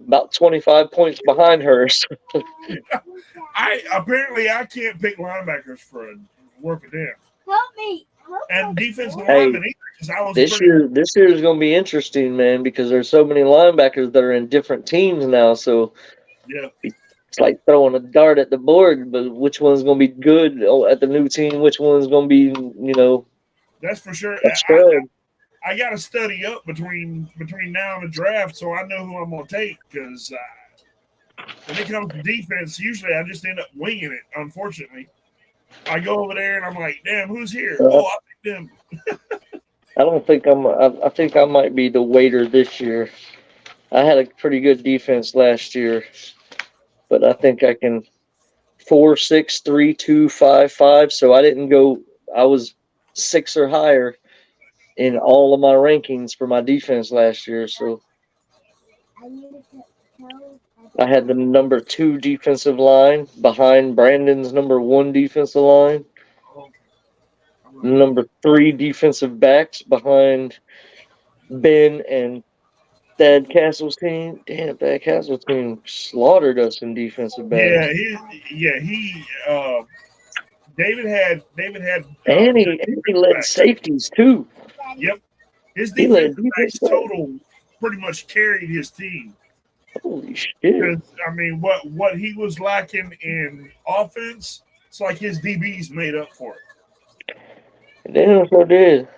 Speaker 1: about 25 points behind her.
Speaker 2: I can't pick linebackers for worth a damn.
Speaker 3: Help me.
Speaker 2: And defensive linemen either, because I was
Speaker 1: this year is going to be interesting, man, because there's so many linebackers that are in different teams now. So
Speaker 2: yeah,
Speaker 1: it's like throwing a dart at the board, but which one's going to be good at the new team? Which one's going to be,
Speaker 2: that's for sure. I got to study up between now and the draft, so I know who I'm going to take. Because when it comes to defense, usually I just end up winging it. Unfortunately, I go over there and I'm like, "Damn, who's here?" I picked them.
Speaker 1: I don't think I think I might be the waiter this year. I had a pretty good defense last year, but I think I can 4, 6, 3, 2, 5, 5. So I didn't go. I was 6 or higher in all of my rankings for my defense last year. So I had the number 2 defensive line behind Brandon's number 1 defensive line. Number 3 defensive backs behind Ben and Thad Castle's team. Damn, Thad Castle's team slaughtered us in defensive backs.
Speaker 2: David had.
Speaker 1: And he led safeties too.
Speaker 2: Yep, his defensive backs total pretty much carried his team.
Speaker 1: Holy shit!
Speaker 2: Because I mean, what he was lacking in offense, it's like his DBs made up for it.
Speaker 1: Damn, so did.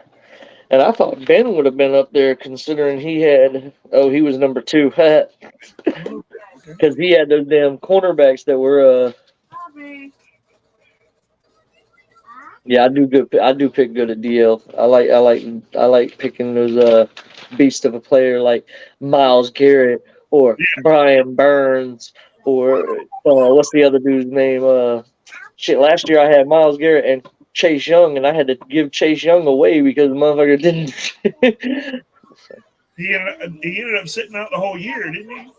Speaker 1: And I thought Ben would have been up there considering he was number 2. Because he had those damn cornerbacks that were yeah, I do pick good at DL. I like picking those beast of a player like Myles Garrett or Brian Burns or what's the other dude's name? Last year I had Myles Garrett and Chase Young, and I had to give Chase Young away because the motherfucker didn't.
Speaker 2: He ended up sitting out the whole year, didn't he?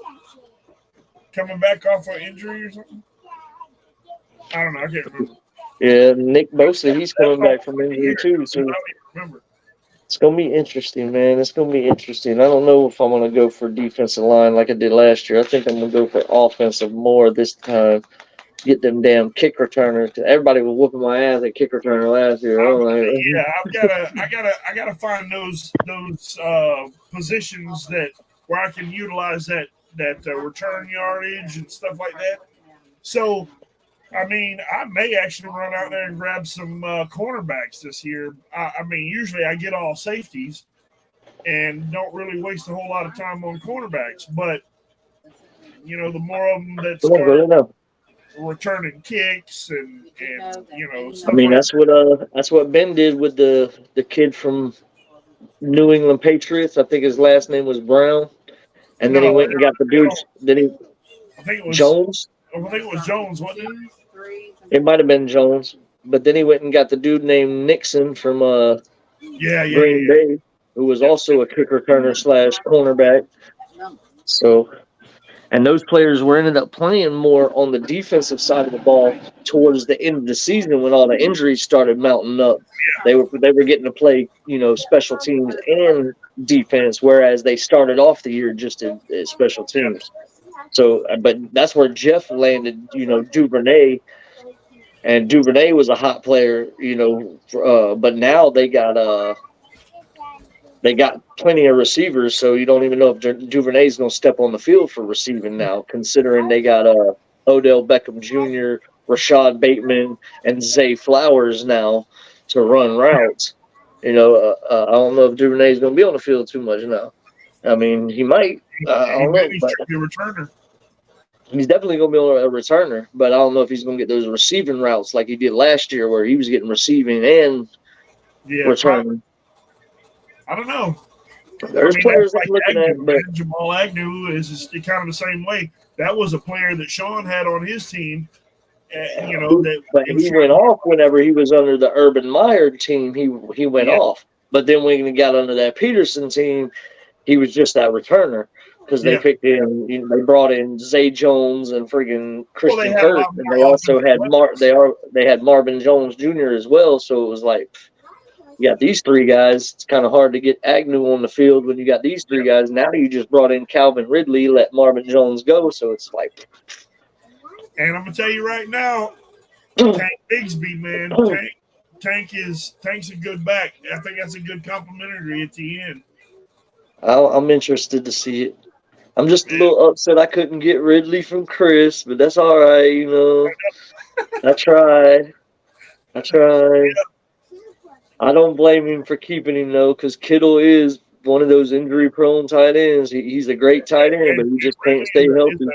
Speaker 2: Coming back off an injury or something? I don't know. I can't remember.
Speaker 1: Yeah, Nick Bosa, he's coming back from injury too. So. It's gonna be interesting, man. It's gonna be interesting. I don't know if I'm gonna go for defensive line like I did last year. I think I'm gonna go for offensive more this time. Get them damn kick returners. Everybody was whooping my ass at kick returner last year.
Speaker 2: I'm,
Speaker 1: I'm like,
Speaker 2: yeah, I gotta find those positions that where I can utilize that return yardage and stuff like that. So, I mean, I may actually run out there and grab some cornerbacks this year. I mean, usually I get all safeties and don't really waste a whole lot of time on cornerbacks. But the more of them that
Speaker 1: come on, go
Speaker 2: start
Speaker 1: ahead now.
Speaker 2: returning kicks and
Speaker 1: I
Speaker 2: stuff
Speaker 1: mean,
Speaker 2: like
Speaker 1: that's what Ben did with the kid from New England Patriots. I think his last name was Brown, and then he
Speaker 2: no,
Speaker 1: went and got the dude. Then he
Speaker 2: I think it was
Speaker 1: Jones.
Speaker 2: Jones, wasn't it?
Speaker 1: It might have been Jones, but then he went and got the dude named Nixon from Green
Speaker 2: Yeah.
Speaker 1: Bay, who was also a kick returner slash cornerback. So, and those players were ended up playing more on the defensive side of the ball towards the end of the season when all the injuries started mounting up. They were getting to play, special teams and defense, whereas they started off the year just in special
Speaker 2: Yeah.
Speaker 1: teams. So, but that's where Jeff landed, Duvernay, and Duvernay was a hot player, but now they got plenty of receivers, so you don't even know if Duvernay's going to step on the field for receiving now, considering they got Odell Beckham Jr., Rashad Bateman, and Zay Flowers now to run routes. I don't know if Duvernay's going to be on the field too much now. I mean, he might. I
Speaker 2: He
Speaker 1: don't know,
Speaker 2: maybe
Speaker 1: but
Speaker 2: should be a returner.
Speaker 1: he's definitely going to be on a returner. But I don't know if he's going to get those receiving routes like he did last year, where he was getting receiving and
Speaker 2: Yeah,
Speaker 1: returning.
Speaker 2: I don't know.
Speaker 1: There's players
Speaker 2: That's
Speaker 1: I'm
Speaker 2: like
Speaker 1: looking
Speaker 2: Agnew,
Speaker 1: at, but
Speaker 2: man. Jamal Agnew is kind of the same way. That was a player that Sean had on his team. That
Speaker 1: but
Speaker 2: it was
Speaker 1: he
Speaker 2: trying
Speaker 1: went
Speaker 2: to
Speaker 1: off whenever he was under the Urban Meyer team. He went
Speaker 2: yeah,
Speaker 1: off. But then when he got under that Peterson team, he was just that returner because they
Speaker 2: yeah.
Speaker 1: picked in. They brought in Zay Jones and friggin'
Speaker 2: Well, they
Speaker 1: Christian
Speaker 2: had a
Speaker 1: Kirk,
Speaker 2: lot
Speaker 1: and they
Speaker 2: more
Speaker 1: also
Speaker 2: offensive
Speaker 1: had
Speaker 2: weapons.
Speaker 1: they had Marvin Jones Jr. as well. So it was like, you got these three guys. It's kind of hard to get Agnew on the field when you got these three guys. Now you just brought in Calvin Ridley, let Marvin Jones go. So it's like,
Speaker 2: And I'm gonna tell you right now, Tank Bigsby, man, Tank's a good back. I think that's a good complimentary at the end.
Speaker 1: I'm interested to see it. I'm just a little upset I couldn't get Ridley from Chris, but that's all right. I tried. I tried. I don't blame him for keeping him though, because Kittle is one of those injury-prone tight ends. He's a great tight end, but
Speaker 2: And
Speaker 1: he just can't stay healthy.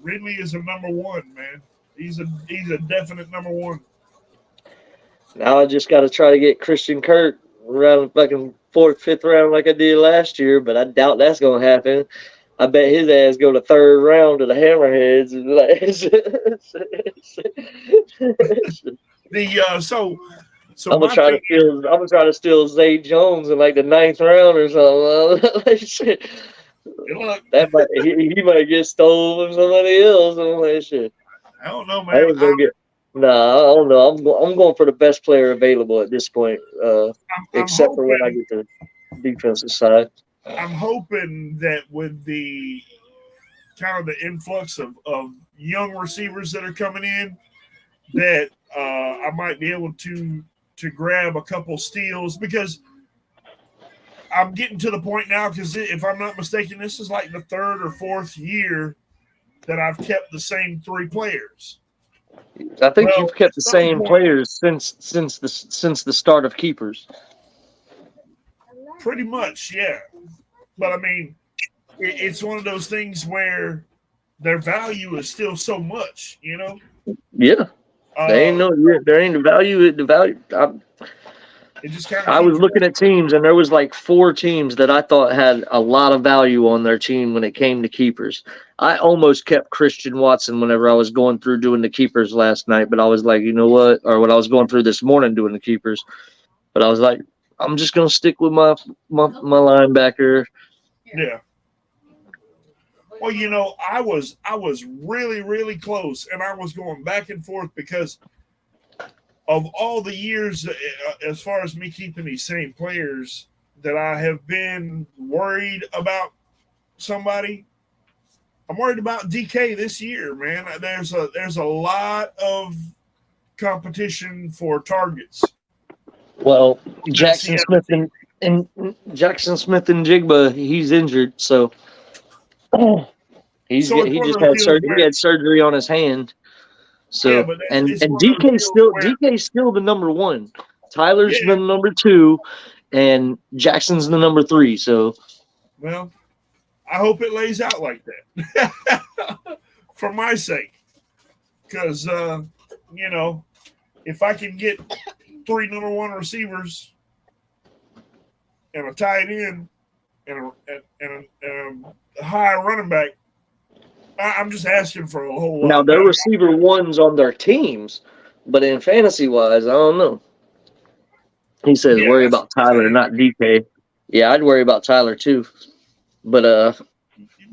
Speaker 2: Ridley is a number one, man. He's a definite number one.
Speaker 1: Now I just got to try to get Christian Kirk around the fucking fourth, fifth round like I did last year, but I doubt that's gonna happen. I bet his ass go to third round to the Hammerheads.
Speaker 2: So my thing
Speaker 1: I'm gonna try to steal Zay Jones in like the ninth round or something.
Speaker 2: look,
Speaker 1: He might get stolen from somebody else. I'm like, shit.
Speaker 2: I don't know,
Speaker 1: I
Speaker 2: man.
Speaker 1: ain't gonna get. Nah, I don't know. I'm going for the best player available at this point,
Speaker 2: I'm
Speaker 1: except for when I
Speaker 2: hoping
Speaker 1: get to the defensive side.
Speaker 2: I'm hoping that with the kind of the influx of young receivers that are coming in, that I might be able to grab a couple steals because I'm getting to the point now. Because if I'm not mistaken, this is like the third or fourth year that I've kept the same three players.
Speaker 1: I think
Speaker 2: Well,
Speaker 1: you've kept
Speaker 2: at
Speaker 1: the
Speaker 2: some
Speaker 1: same
Speaker 2: point,
Speaker 1: players since the start of keepers.
Speaker 2: pretty much, yeah. But I mean, it's one of those things where their value is still so much,
Speaker 1: Yeah,
Speaker 2: Uh,
Speaker 1: there ain't the value. The value.
Speaker 2: it just kind of
Speaker 1: I was
Speaker 2: keeps
Speaker 1: looking at teams, and there was like four teams that I thought had a lot of value on their team when it came to keepers. I almost kept Christian Watson whenever I was going through doing the keepers last night, but I was like, you know what? Or when I was going through this morning doing the keepers, but I was like, I'm just gonna stick with my linebacker.
Speaker 2: yeah. Well, I was really, really close, and I was going back and forth because of all the years as far as me keeping these same players. that I have been worried about somebody. I'm worried about DK this year, man. There's a lot of competition for targets.
Speaker 1: Well,
Speaker 2: That Seattle team.
Speaker 1: Jackson Smith and Jigba, he's injured, so
Speaker 2: So it's
Speaker 1: he
Speaker 2: one
Speaker 1: just
Speaker 2: of those
Speaker 1: had
Speaker 2: deals
Speaker 1: surgery. He
Speaker 2: where,
Speaker 1: had surgery on his hand.
Speaker 2: yeah,
Speaker 1: So
Speaker 2: but it's
Speaker 1: and
Speaker 2: one of those deals where,
Speaker 1: DK's still the number one. Tyler's
Speaker 2: yeah,
Speaker 1: the number two, and Jackson's the number three. So
Speaker 2: well, I hope it lays out like that for my sake, because you know, if I can get 3 number 1 receivers and a tight end and a high running back, I'm just asking for a whole
Speaker 1: now
Speaker 2: lot
Speaker 1: they're
Speaker 2: better.
Speaker 1: receiver ones on their teams, but in fantasy wise, I don't know. He says
Speaker 2: Yeah,
Speaker 1: worry
Speaker 2: that's
Speaker 1: about
Speaker 2: what I'm
Speaker 1: Tyler,
Speaker 2: saying.
Speaker 1: not DK. Yeah, I'd worry about Tyler too. But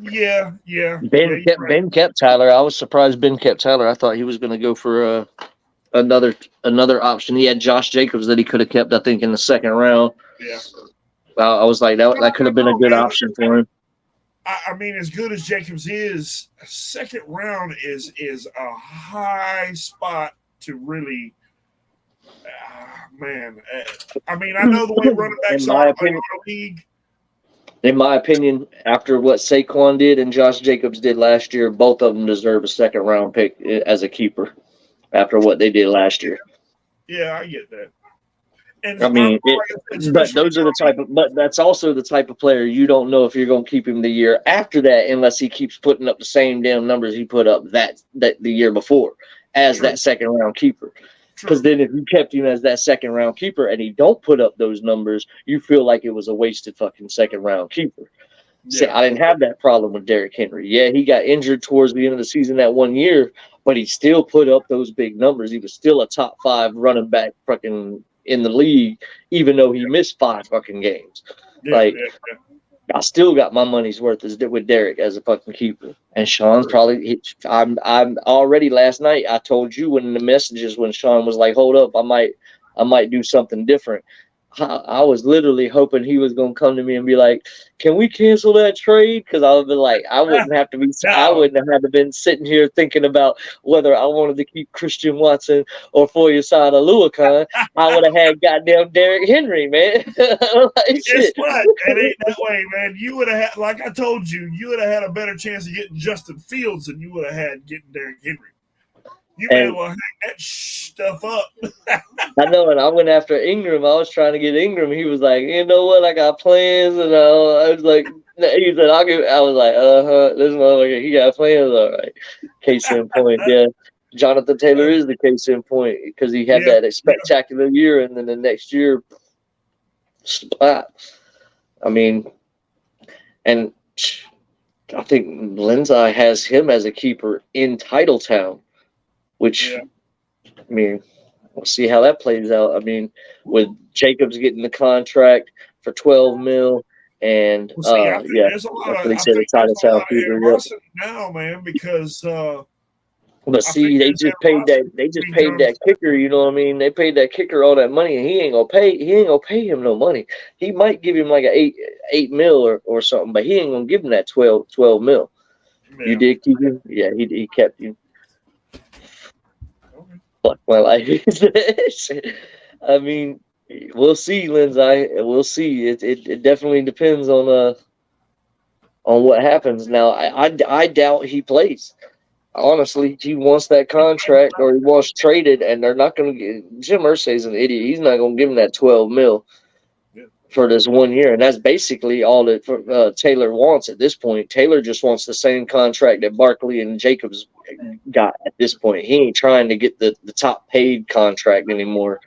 Speaker 2: Yeah. You're right.
Speaker 1: Ben kept Tyler. I was surprised Ben kept Tyler. I thought he was going to go for another option. He had Josh Jacobs that he could have kept, I think, in the second round.
Speaker 2: Yeah.
Speaker 1: I was like,
Speaker 2: No,
Speaker 1: that could have been a good
Speaker 2: man.
Speaker 1: option for him.
Speaker 2: I mean, as good as Jacobs is, second round is a high spot to really. Man, I mean, I know the way running backs
Speaker 1: In
Speaker 2: are
Speaker 1: my
Speaker 2: in
Speaker 1: opinion,
Speaker 2: our league.
Speaker 1: after what Saquon did and Josh Jacobs did last year, both of them deserve a second round pick as a keeper after what they did last year.
Speaker 2: Yeah, I get that. And
Speaker 1: I mean,
Speaker 2: like I said, especially
Speaker 1: but that's also the type of player you don't know if you're going to keep him the year after that unless he keeps putting up the same damn numbers he put up that the year before as
Speaker 2: True.
Speaker 1: that second round keeper.
Speaker 2: True.
Speaker 1: Because then if you kept him as that second round keeper and he don't put up those numbers, you feel like it was a wasted fucking second round keeper. See,
Speaker 2: Yeah.
Speaker 1: I didn't have that problem with Derrick Henry. Yeah, he got injured towards the end of the season that one year, but he still put up those big numbers. He was still a top 5 running back fucking in the league, even though he missed 5 fucking games.
Speaker 2: Yeah,
Speaker 1: Like,
Speaker 2: yeah.
Speaker 1: I still got my money's worth with Derrick as a fucking keeper. And Sean's probably. I'm already last night. I told you when the messages when Sean was like, "Hold up, I might do something different." I was literally hoping he was gonna come to me and be like, "Can we cancel that trade?" Because I would be like, I wouldn't have to be. I
Speaker 2: No.
Speaker 1: wouldn't have had to been sitting here thinking about whether I wanted to keep Christian Watson or Foyesade Aluakon. I would have had goddamn Derrick Henry, man. Like,
Speaker 2: Guess
Speaker 1: shit.
Speaker 2: what? It ain't that way, man. You would have had, like I told you, you would have had a better chance of getting Justin Fields than you would have had getting Derrick Henry. You may
Speaker 1: And
Speaker 2: well hang that stuff up.
Speaker 1: I know, and I went after Ingram. I was trying to get Ingram. He was like, "You know what? I got plans." And I was like, "He said I'll give." I was like, This motherfucker, he got plans, all right." Case in point, yeah. Jonathan Taylor is the case in point because he had
Speaker 2: Yeah,
Speaker 1: that spectacular year, and then the next year, splat. I mean, and I think Lindsay has him as a keeper in Titletown, which
Speaker 2: yeah.
Speaker 1: I mean, we'll see how that plays out. I mean, with Jacobs getting the contract for 12 mil, and
Speaker 2: Well, see, I think
Speaker 1: yeah,
Speaker 2: there's a lot
Speaker 1: that's
Speaker 2: of
Speaker 1: what he said. The title sound keeper. Yep.
Speaker 2: animosity now, man, because
Speaker 1: But
Speaker 2: I think
Speaker 1: see, they
Speaker 2: there's
Speaker 1: just paid that.
Speaker 2: animosity
Speaker 1: They just
Speaker 2: between
Speaker 1: paid that
Speaker 2: Jonathan.
Speaker 1: kicker. You know what I mean? They paid that kicker all that money, and he ain't gonna pay. He ain't gonna pay him no money. He might give him like a eight mil or something, but he ain't gonna give him that 12 mil. You
Speaker 2: Yeah.
Speaker 1: did keep him. Yeah, he kept you.
Speaker 2: Okay.
Speaker 1: Fuck my life is this. I mean, we'll see, Lindsay. We'll see. It definitely depends on what happens. Now, I doubt he plays. Honestly, he wants that contract or he wants traded, and they're not going to get. Jim Irsay's an idiot. He's not going to give him that 12 mil
Speaker 2: Yeah.
Speaker 1: for this 1 year, and that's basically all that Taylor wants at this point. Taylor just wants the same contract that Barkley and Jacobs got at this point. He ain't trying to get the top paid contract anymore.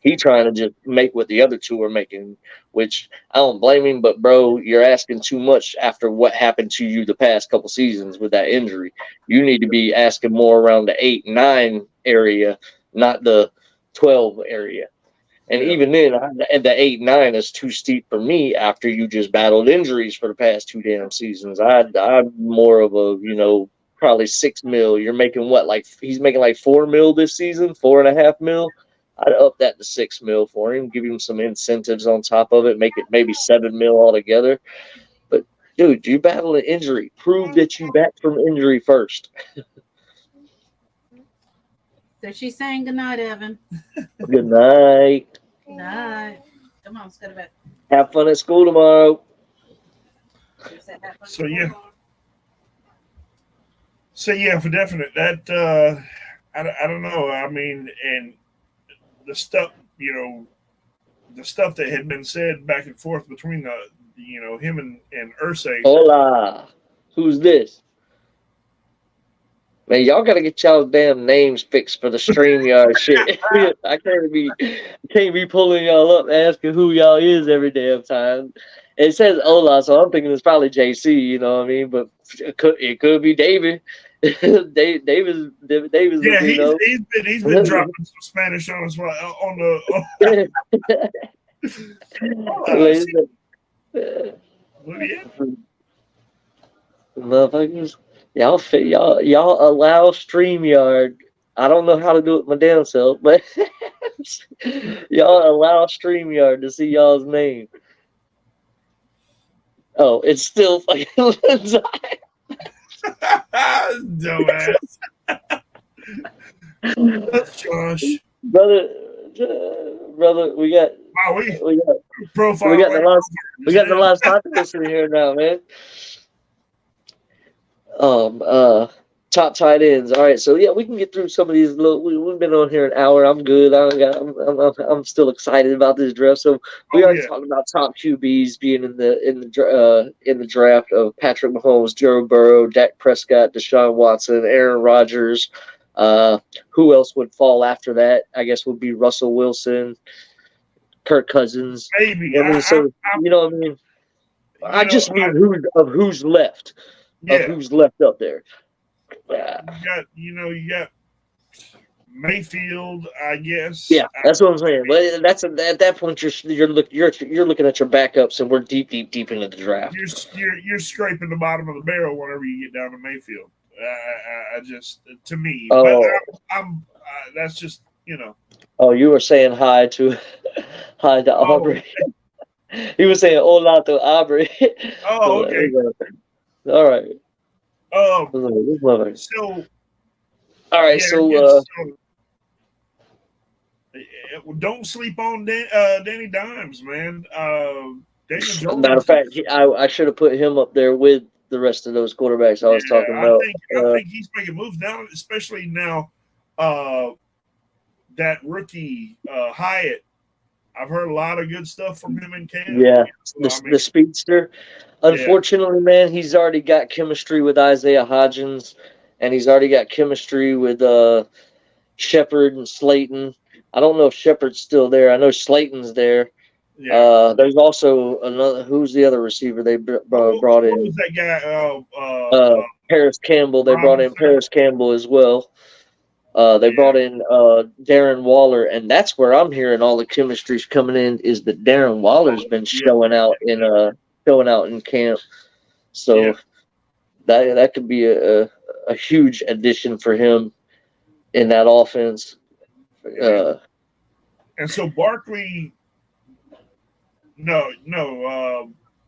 Speaker 1: He trying to just make what the other two are making, which I don't blame him. But bro, you're asking too much after what happened to you the past couple seasons with that injury. You need to be asking more around the 8-9 area, not the 12 area. And
Speaker 2: Yeah.
Speaker 1: even then, the 8-9 is too steep for me after you just battled injuries for the past 2 damn seasons. I'm more of a probably 6 mil. You're making what, like he's making like 4 mil this season, 4.5 mil. I'd up that to $6 million for him, give him some incentives on top of it, make it maybe $7 million altogether. But dude, you battle an injury. Prove that you back from injury first.
Speaker 4: So she's saying good night, Evan.
Speaker 1: Good night.
Speaker 4: Good night. Come on, let's go to bed.
Speaker 1: Have fun at school tomorrow.
Speaker 2: So yeah. So yeah, for definite. That I don't know. I mean, and the stuff, the stuff that had been said back and forth between him and Ursay.
Speaker 1: Hola. Who's this? Man, y'all gotta get y'all's damn names fixed for the StreamYard shit. I can't be pulling y'all up asking who y'all is every damn time. It says Ola, so I'm thinking it's probably JC, you know what I mean? But it could be David. David's
Speaker 2: Yeah,
Speaker 1: Latino.
Speaker 2: he's been dropping some Spanish on us on the.
Speaker 1: Motherfuckers, y'all allow StreamYard. I don't know how to do it my damn self, but y'all allow StreamYard to see y'all's name. Oh, it's still fucking
Speaker 2: dumbass. That's Josh.
Speaker 1: brother. We got
Speaker 2: profile.
Speaker 1: We got the last podcast in here now, man. Top tight ends. All right, so yeah, we can get through some of these. We've been on here an hour. I'm good. I'm still excited about this draft. So we already talked about top QBs being in the draft of Patrick Mahomes, Joe Burrow, Dak Prescott, Deshaun Watson, Aaron Rodgers. Who else would fall after that? I guess would be Russell Wilson, Kirk Cousins.
Speaker 2: Maybe.
Speaker 1: You know what I mean? I just mean who's left.
Speaker 2: Yeah.
Speaker 1: Of who's left up there.
Speaker 2: You got Mayfield, I guess.
Speaker 1: Yeah, that's what I'm saying. But that's at that point you're looking at your backups, and we're deep into the draft.
Speaker 2: You're scraping the bottom of the barrel whenever you get down to Mayfield. I just to me,
Speaker 1: but
Speaker 2: I'm that's just
Speaker 1: Oh, you were saying hi to Aubrey. He was saying hola to Aubrey.
Speaker 2: Oh, okay.
Speaker 1: All right.
Speaker 2: So,
Speaker 1: all right.
Speaker 2: Yeah, don't sleep on Danny Dimes, man. Daniel Jones.
Speaker 1: Matter of fact, I should have put him up there with the rest of those quarterbacks I was talking about.
Speaker 2: I think he's making moves now, especially now. That rookie Hyatt. I've heard a lot of good stuff from him in camp.
Speaker 1: Yeah, the speedster. Unfortunately, man, he's already got chemistry with Isaiah Hodgins, and he's already got chemistry with Shepard and Slayton. I don't know if Shepard's still there. I know Slayton's there. Yeah. There's also another. Who's the other receiver they brought in?
Speaker 2: Who's that guy?
Speaker 1: Paris Campbell. They brought in Paris Campbell as well. They brought in Darren Waller, and that's where I'm hearing all the chemistry's coming in. Is that Darren Waller's been showing out in camp, so that could be a huge addition for him in that offense.
Speaker 2: And so Barkley,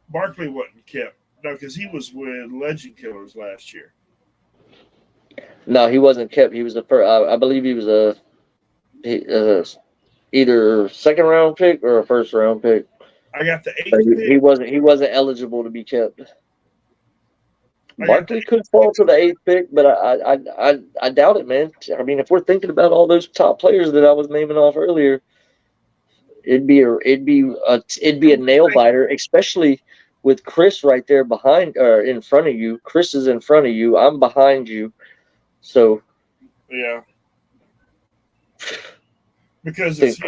Speaker 2: Barkley wasn't kept. No, because he was with Legend Killers last year.
Speaker 1: No, he wasn't kept. He was the first. I believe he was either second round pick or a first round pick.
Speaker 2: I got the 8th pick.
Speaker 1: He wasn't eligible to be kept. Barkley could fall to the 8th pick, but I doubt it, man. I mean, if we're thinking about all those top players that I was naming off earlier, it'd be a nail biter, especially with Chris right there behind or in front of you. Chris is in front of you. I'm behind you. So,
Speaker 2: yeah, because it's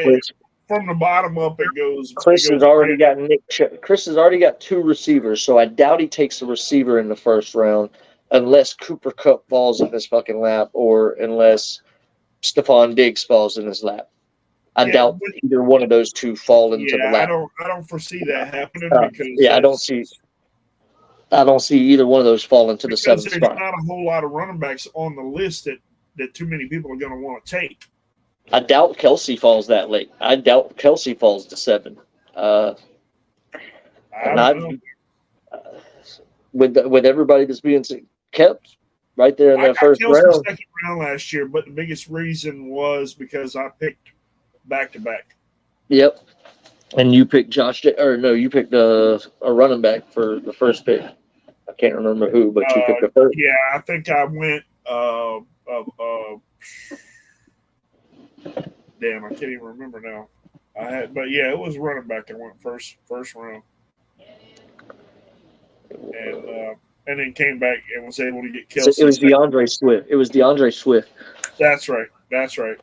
Speaker 2: from the bottom up. It goes.
Speaker 1: Chris has already got 2 receivers, so I doubt he takes a receiver in the first round, unless Cooper Kupp falls in his fucking lap, or unless Stephon Diggs falls in his lap. I doubt either one of those two fall into the lap.
Speaker 2: I don't foresee that happening because
Speaker 1: I don't see either one of those fall into the 7th spot.
Speaker 2: There's not a whole lot of running backs on the list that too many people are going to want to take.
Speaker 1: I doubt Kelsey falls that late. I doubt Kelsey falls to 7. Uh,
Speaker 2: I
Speaker 1: and
Speaker 2: don't
Speaker 1: I,
Speaker 2: know.
Speaker 1: with everybody that's being kept right there in
Speaker 2: I
Speaker 1: that
Speaker 2: got
Speaker 1: first
Speaker 2: Kelsey
Speaker 1: round.
Speaker 2: second round last year, but the biggest reason was because I picked back to back.
Speaker 1: Yep. And you picked you picked a running back for the first pick. I can't remember who, but you picked the first.
Speaker 2: Yeah, I think I went. Damn, I can't even remember now. But yeah, it was running back. I went first round, and then came back and was able to get
Speaker 1: So it
Speaker 2: Kelsey.
Speaker 1: was DeAndre Swift. It was DeAndre Swift.
Speaker 2: That's right. That's right.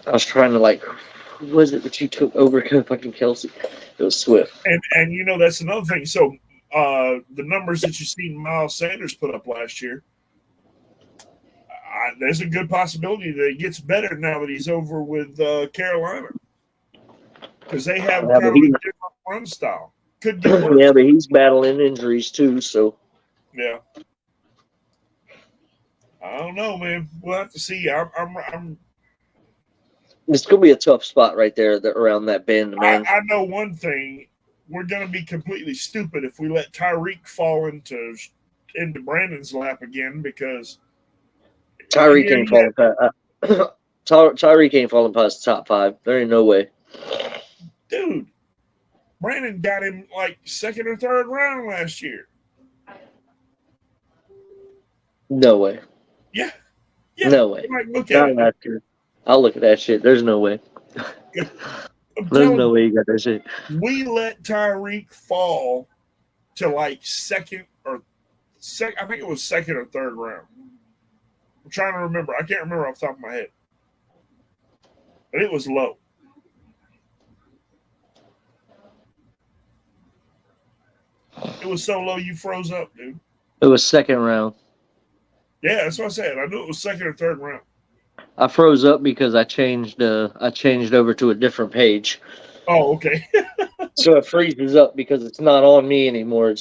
Speaker 1: I was trying to who was it that you took over fucking Kelsey? It was Swift.
Speaker 2: And that's another thing. So the numbers that you seen Miles Sanders put up last year, there's a good possibility that it gets better now that he's over with Carolina, because they have
Speaker 1: Yeah,
Speaker 2: kind of a different run style. Could get worse.
Speaker 1: yeah, but he's battling injuries too. So
Speaker 2: Yeah. I don't know, man. We'll have to see. I'm
Speaker 1: it's gonna be a tough spot right there around that bend, man.
Speaker 2: I know one thing. We're going to be completely stupid if we let Tyreek fall into Brandon's lap again, because
Speaker 1: Tyreek ain't falling past. Tyreek ain't falling past the top 5. There ain't no way.
Speaker 2: Dude, Brandon got him like second or third round last year.
Speaker 1: No way.
Speaker 2: Yeah.
Speaker 1: No way.
Speaker 2: Like, look at it.
Speaker 1: I'll look at that shit. There's no way. There's no way you got that shit.
Speaker 2: We let Tyreek fall to like second. I think it was second or third round. I'm trying to remember. I can't remember off the top of my head. But it was low. It was so low you froze up, dude.
Speaker 1: It was second round.
Speaker 2: Yeah, that's what I said. I knew it was second or third round.
Speaker 1: I froze up because I changed over to a different page.
Speaker 2: Oh, okay.
Speaker 1: So it freezes up because it's not on me anymore.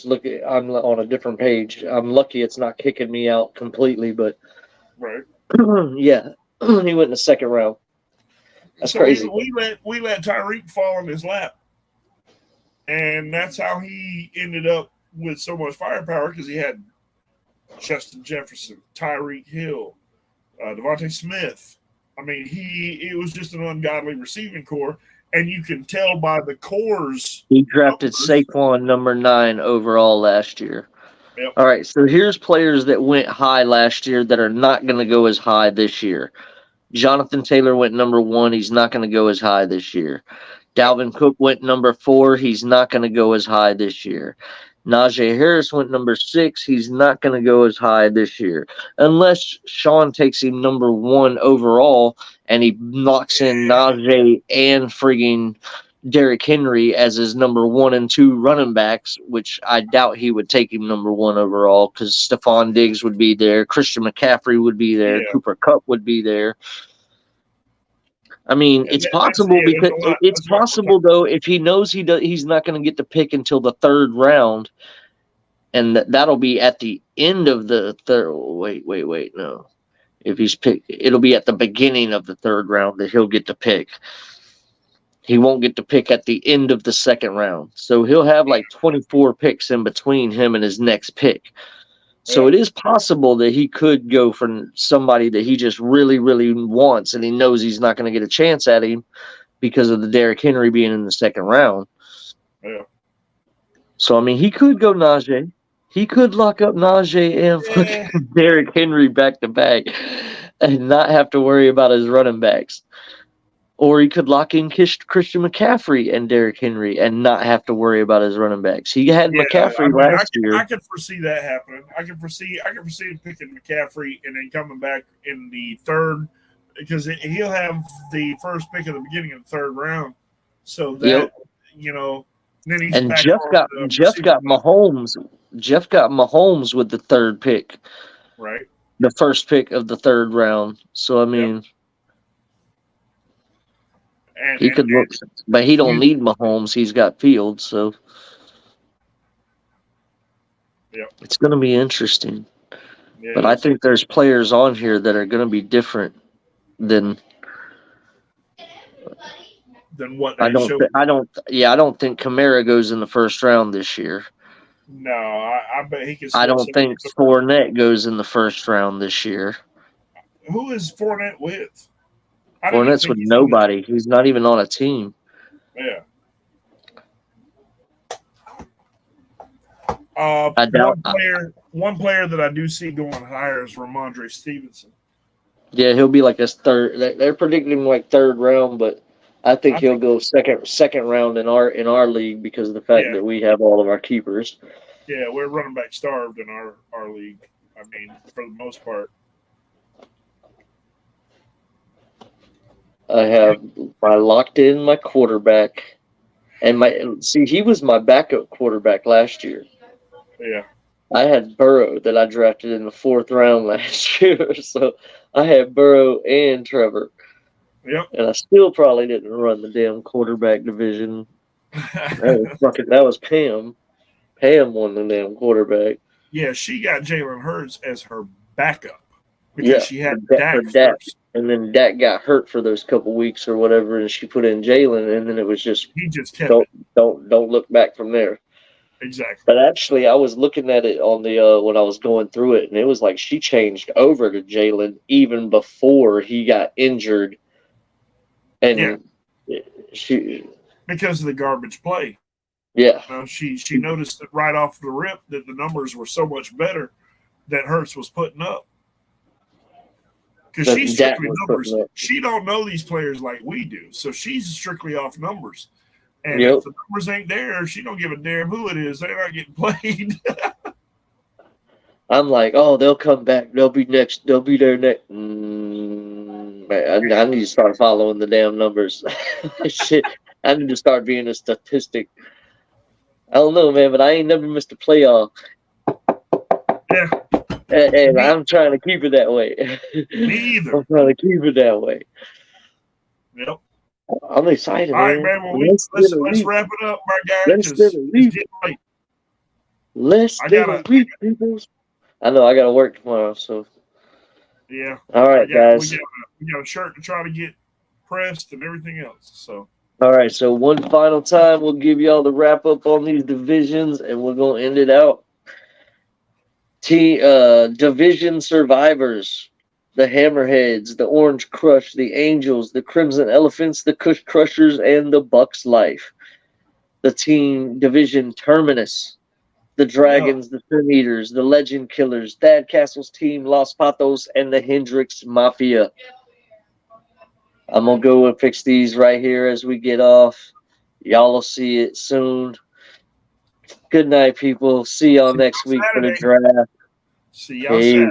Speaker 1: I'm on a different page. I'm lucky it's not kicking me out completely, but
Speaker 2: Right.
Speaker 1: yeah, he went in the second round. That's crazy.
Speaker 2: We let Tyreek fall in his lap, and that's how he ended up with so much firepower, because he had Justin Jefferson, Tyreek Hill, Devontae Smith. I mean, it was just an ungodly receiving core, and you can tell by the cores.
Speaker 1: He drafted Saquon number 9 overall last year.
Speaker 2: Yep.
Speaker 1: All right, so here's players that went high last year that are not going to go as high this year. Jonathan Taylor went number 1. He's not going to go as high this year. Dalvin Cook went number 4. He's not going to go as high this year. Najee Harris went number 6. He's not going to go as high this year. Unless Sean takes him number 1 overall and he knocks in Najee and frigging Derrick Henry as his number 1 and 2 running backs, which I doubt he would take him number 1 overall, because Stephon Diggs would be there, Christian McCaffrey would be there, Cooper Kupp would be there. I mean, it's possible because it's possible though, if he knows he's not going to get the pick until the 3rd round, and that'll be at the end of the third. Wait, no. If he's picked, it'll be at the beginning of the 3rd round that he'll get the pick. He won't get the pick at the end of the 2nd round. So he'll have like 24 picks in between him and his next pick. So it is possible that he could go for somebody that he just really, really wants, and he knows he's not going to get a chance at him because of the Derrick Henry being in the 2nd round.
Speaker 2: Yeah.
Speaker 1: So, I mean, he could go Najee. He could lock up Najee and fucking Derrick Henry back to back and not have to worry about his running backs. Or he could lock in Christian McCaffrey and Derrick Henry and not have to worry about his running backs. He had McCaffrey last year.
Speaker 2: I could foresee that happening. I can foresee him picking McCaffrey and then coming back in the 3rd, because he'll have the first pick at the beginning of the 3rd round. So that then he's back. Jeff got
Speaker 1: Mahomes. Jeff got Mahomes with the 3rd pick.
Speaker 2: Right.
Speaker 1: The first pick of the 3rd round. So I mean. He could look, but he don't need Mahomes. He's got Fields, so it's going to be interesting. Yeah, but I think there's players on here that are going to be different than
Speaker 2: than what they showed.
Speaker 1: I don't think Kamara goes in the first round this year.
Speaker 2: No, I bet he can.
Speaker 1: I don't think Fournette goes in the first round this year.
Speaker 2: Who is Fournette with?
Speaker 1: Fournette's with nobody. He's not even on a team.
Speaker 2: Yeah. One player that I do see going higher is Ramondre Stevenson.
Speaker 1: Yeah, he'll be like his third. They're predicting him like third round, but I think he'll go second round in our league because of the fact that we have all of our keepers.
Speaker 2: Yeah, we're running back starved in our league. I mean, for the most part.
Speaker 1: I locked in my quarterback, and he was my backup quarterback last year.
Speaker 2: Yeah.
Speaker 1: I had Burrow that I drafted in the 4th round last year, so I had Burrow and Trevor.
Speaker 2: Yep.
Speaker 1: And I still probably didn't run the damn quarterback division. That was Pam. Pam won the damn quarterback.
Speaker 2: Yeah, she got Jalen Hurts as her backup because she had Dak first.
Speaker 1: And then Dak got hurt for those couple weeks or whatever, and she put in Jalen, and then it was just
Speaker 2: he just kept
Speaker 1: don't look back from there.
Speaker 2: Exactly.
Speaker 1: But actually, I was looking at it on the when I was going through it, and it was like she changed over to Jalen even before he got injured, and she
Speaker 2: because of the garbage play.
Speaker 1: Yeah,
Speaker 2: she noticed that right off the rip that the numbers were so much better that Hurts was putting up. Because she's strictly numbers. She don't know these players like we do, so she's strictly off numbers. And if the numbers ain't there, she don't give a damn who it is. They're not getting played.
Speaker 1: I'm like, oh, they'll come back. They'll be next. They'll be there next. I need to start following the damn numbers. Shit, I need to start being a statistic. I don't know, man, but I ain't never missed a playoff.
Speaker 2: Yeah.
Speaker 1: And I'm trying to keep it that way.
Speaker 2: Me either.
Speaker 1: I'm trying to keep it that way.
Speaker 2: Yep.
Speaker 1: I'm excited,
Speaker 2: All right, man. Well, let's wrap it up, my guy. It's getting late.
Speaker 1: Less than a week, people. I know I got to work tomorrow, so.
Speaker 2: Yeah.
Speaker 1: All right, guys.
Speaker 2: We got a shirt to try to get pressed and everything else. So.
Speaker 1: All right, so one final time, we'll give y'all the wrap up on these divisions, and we're gonna end it out. Division survivors: the Hammerheads, the Orange Crush, the Angels, the Crimson Elephants, the Cush Crushers, and the Bucks Life. The team division terminus: the Dragons, the Sin Eaters, the Legend Killers, Thad Castle's team, Los Patos, and the Hendrix Mafia. I'm going to go and fix these right here as we get off. Y'all will see it soon. Good night, people. See y'all next week for the draft.
Speaker 2: See y'all Saturday.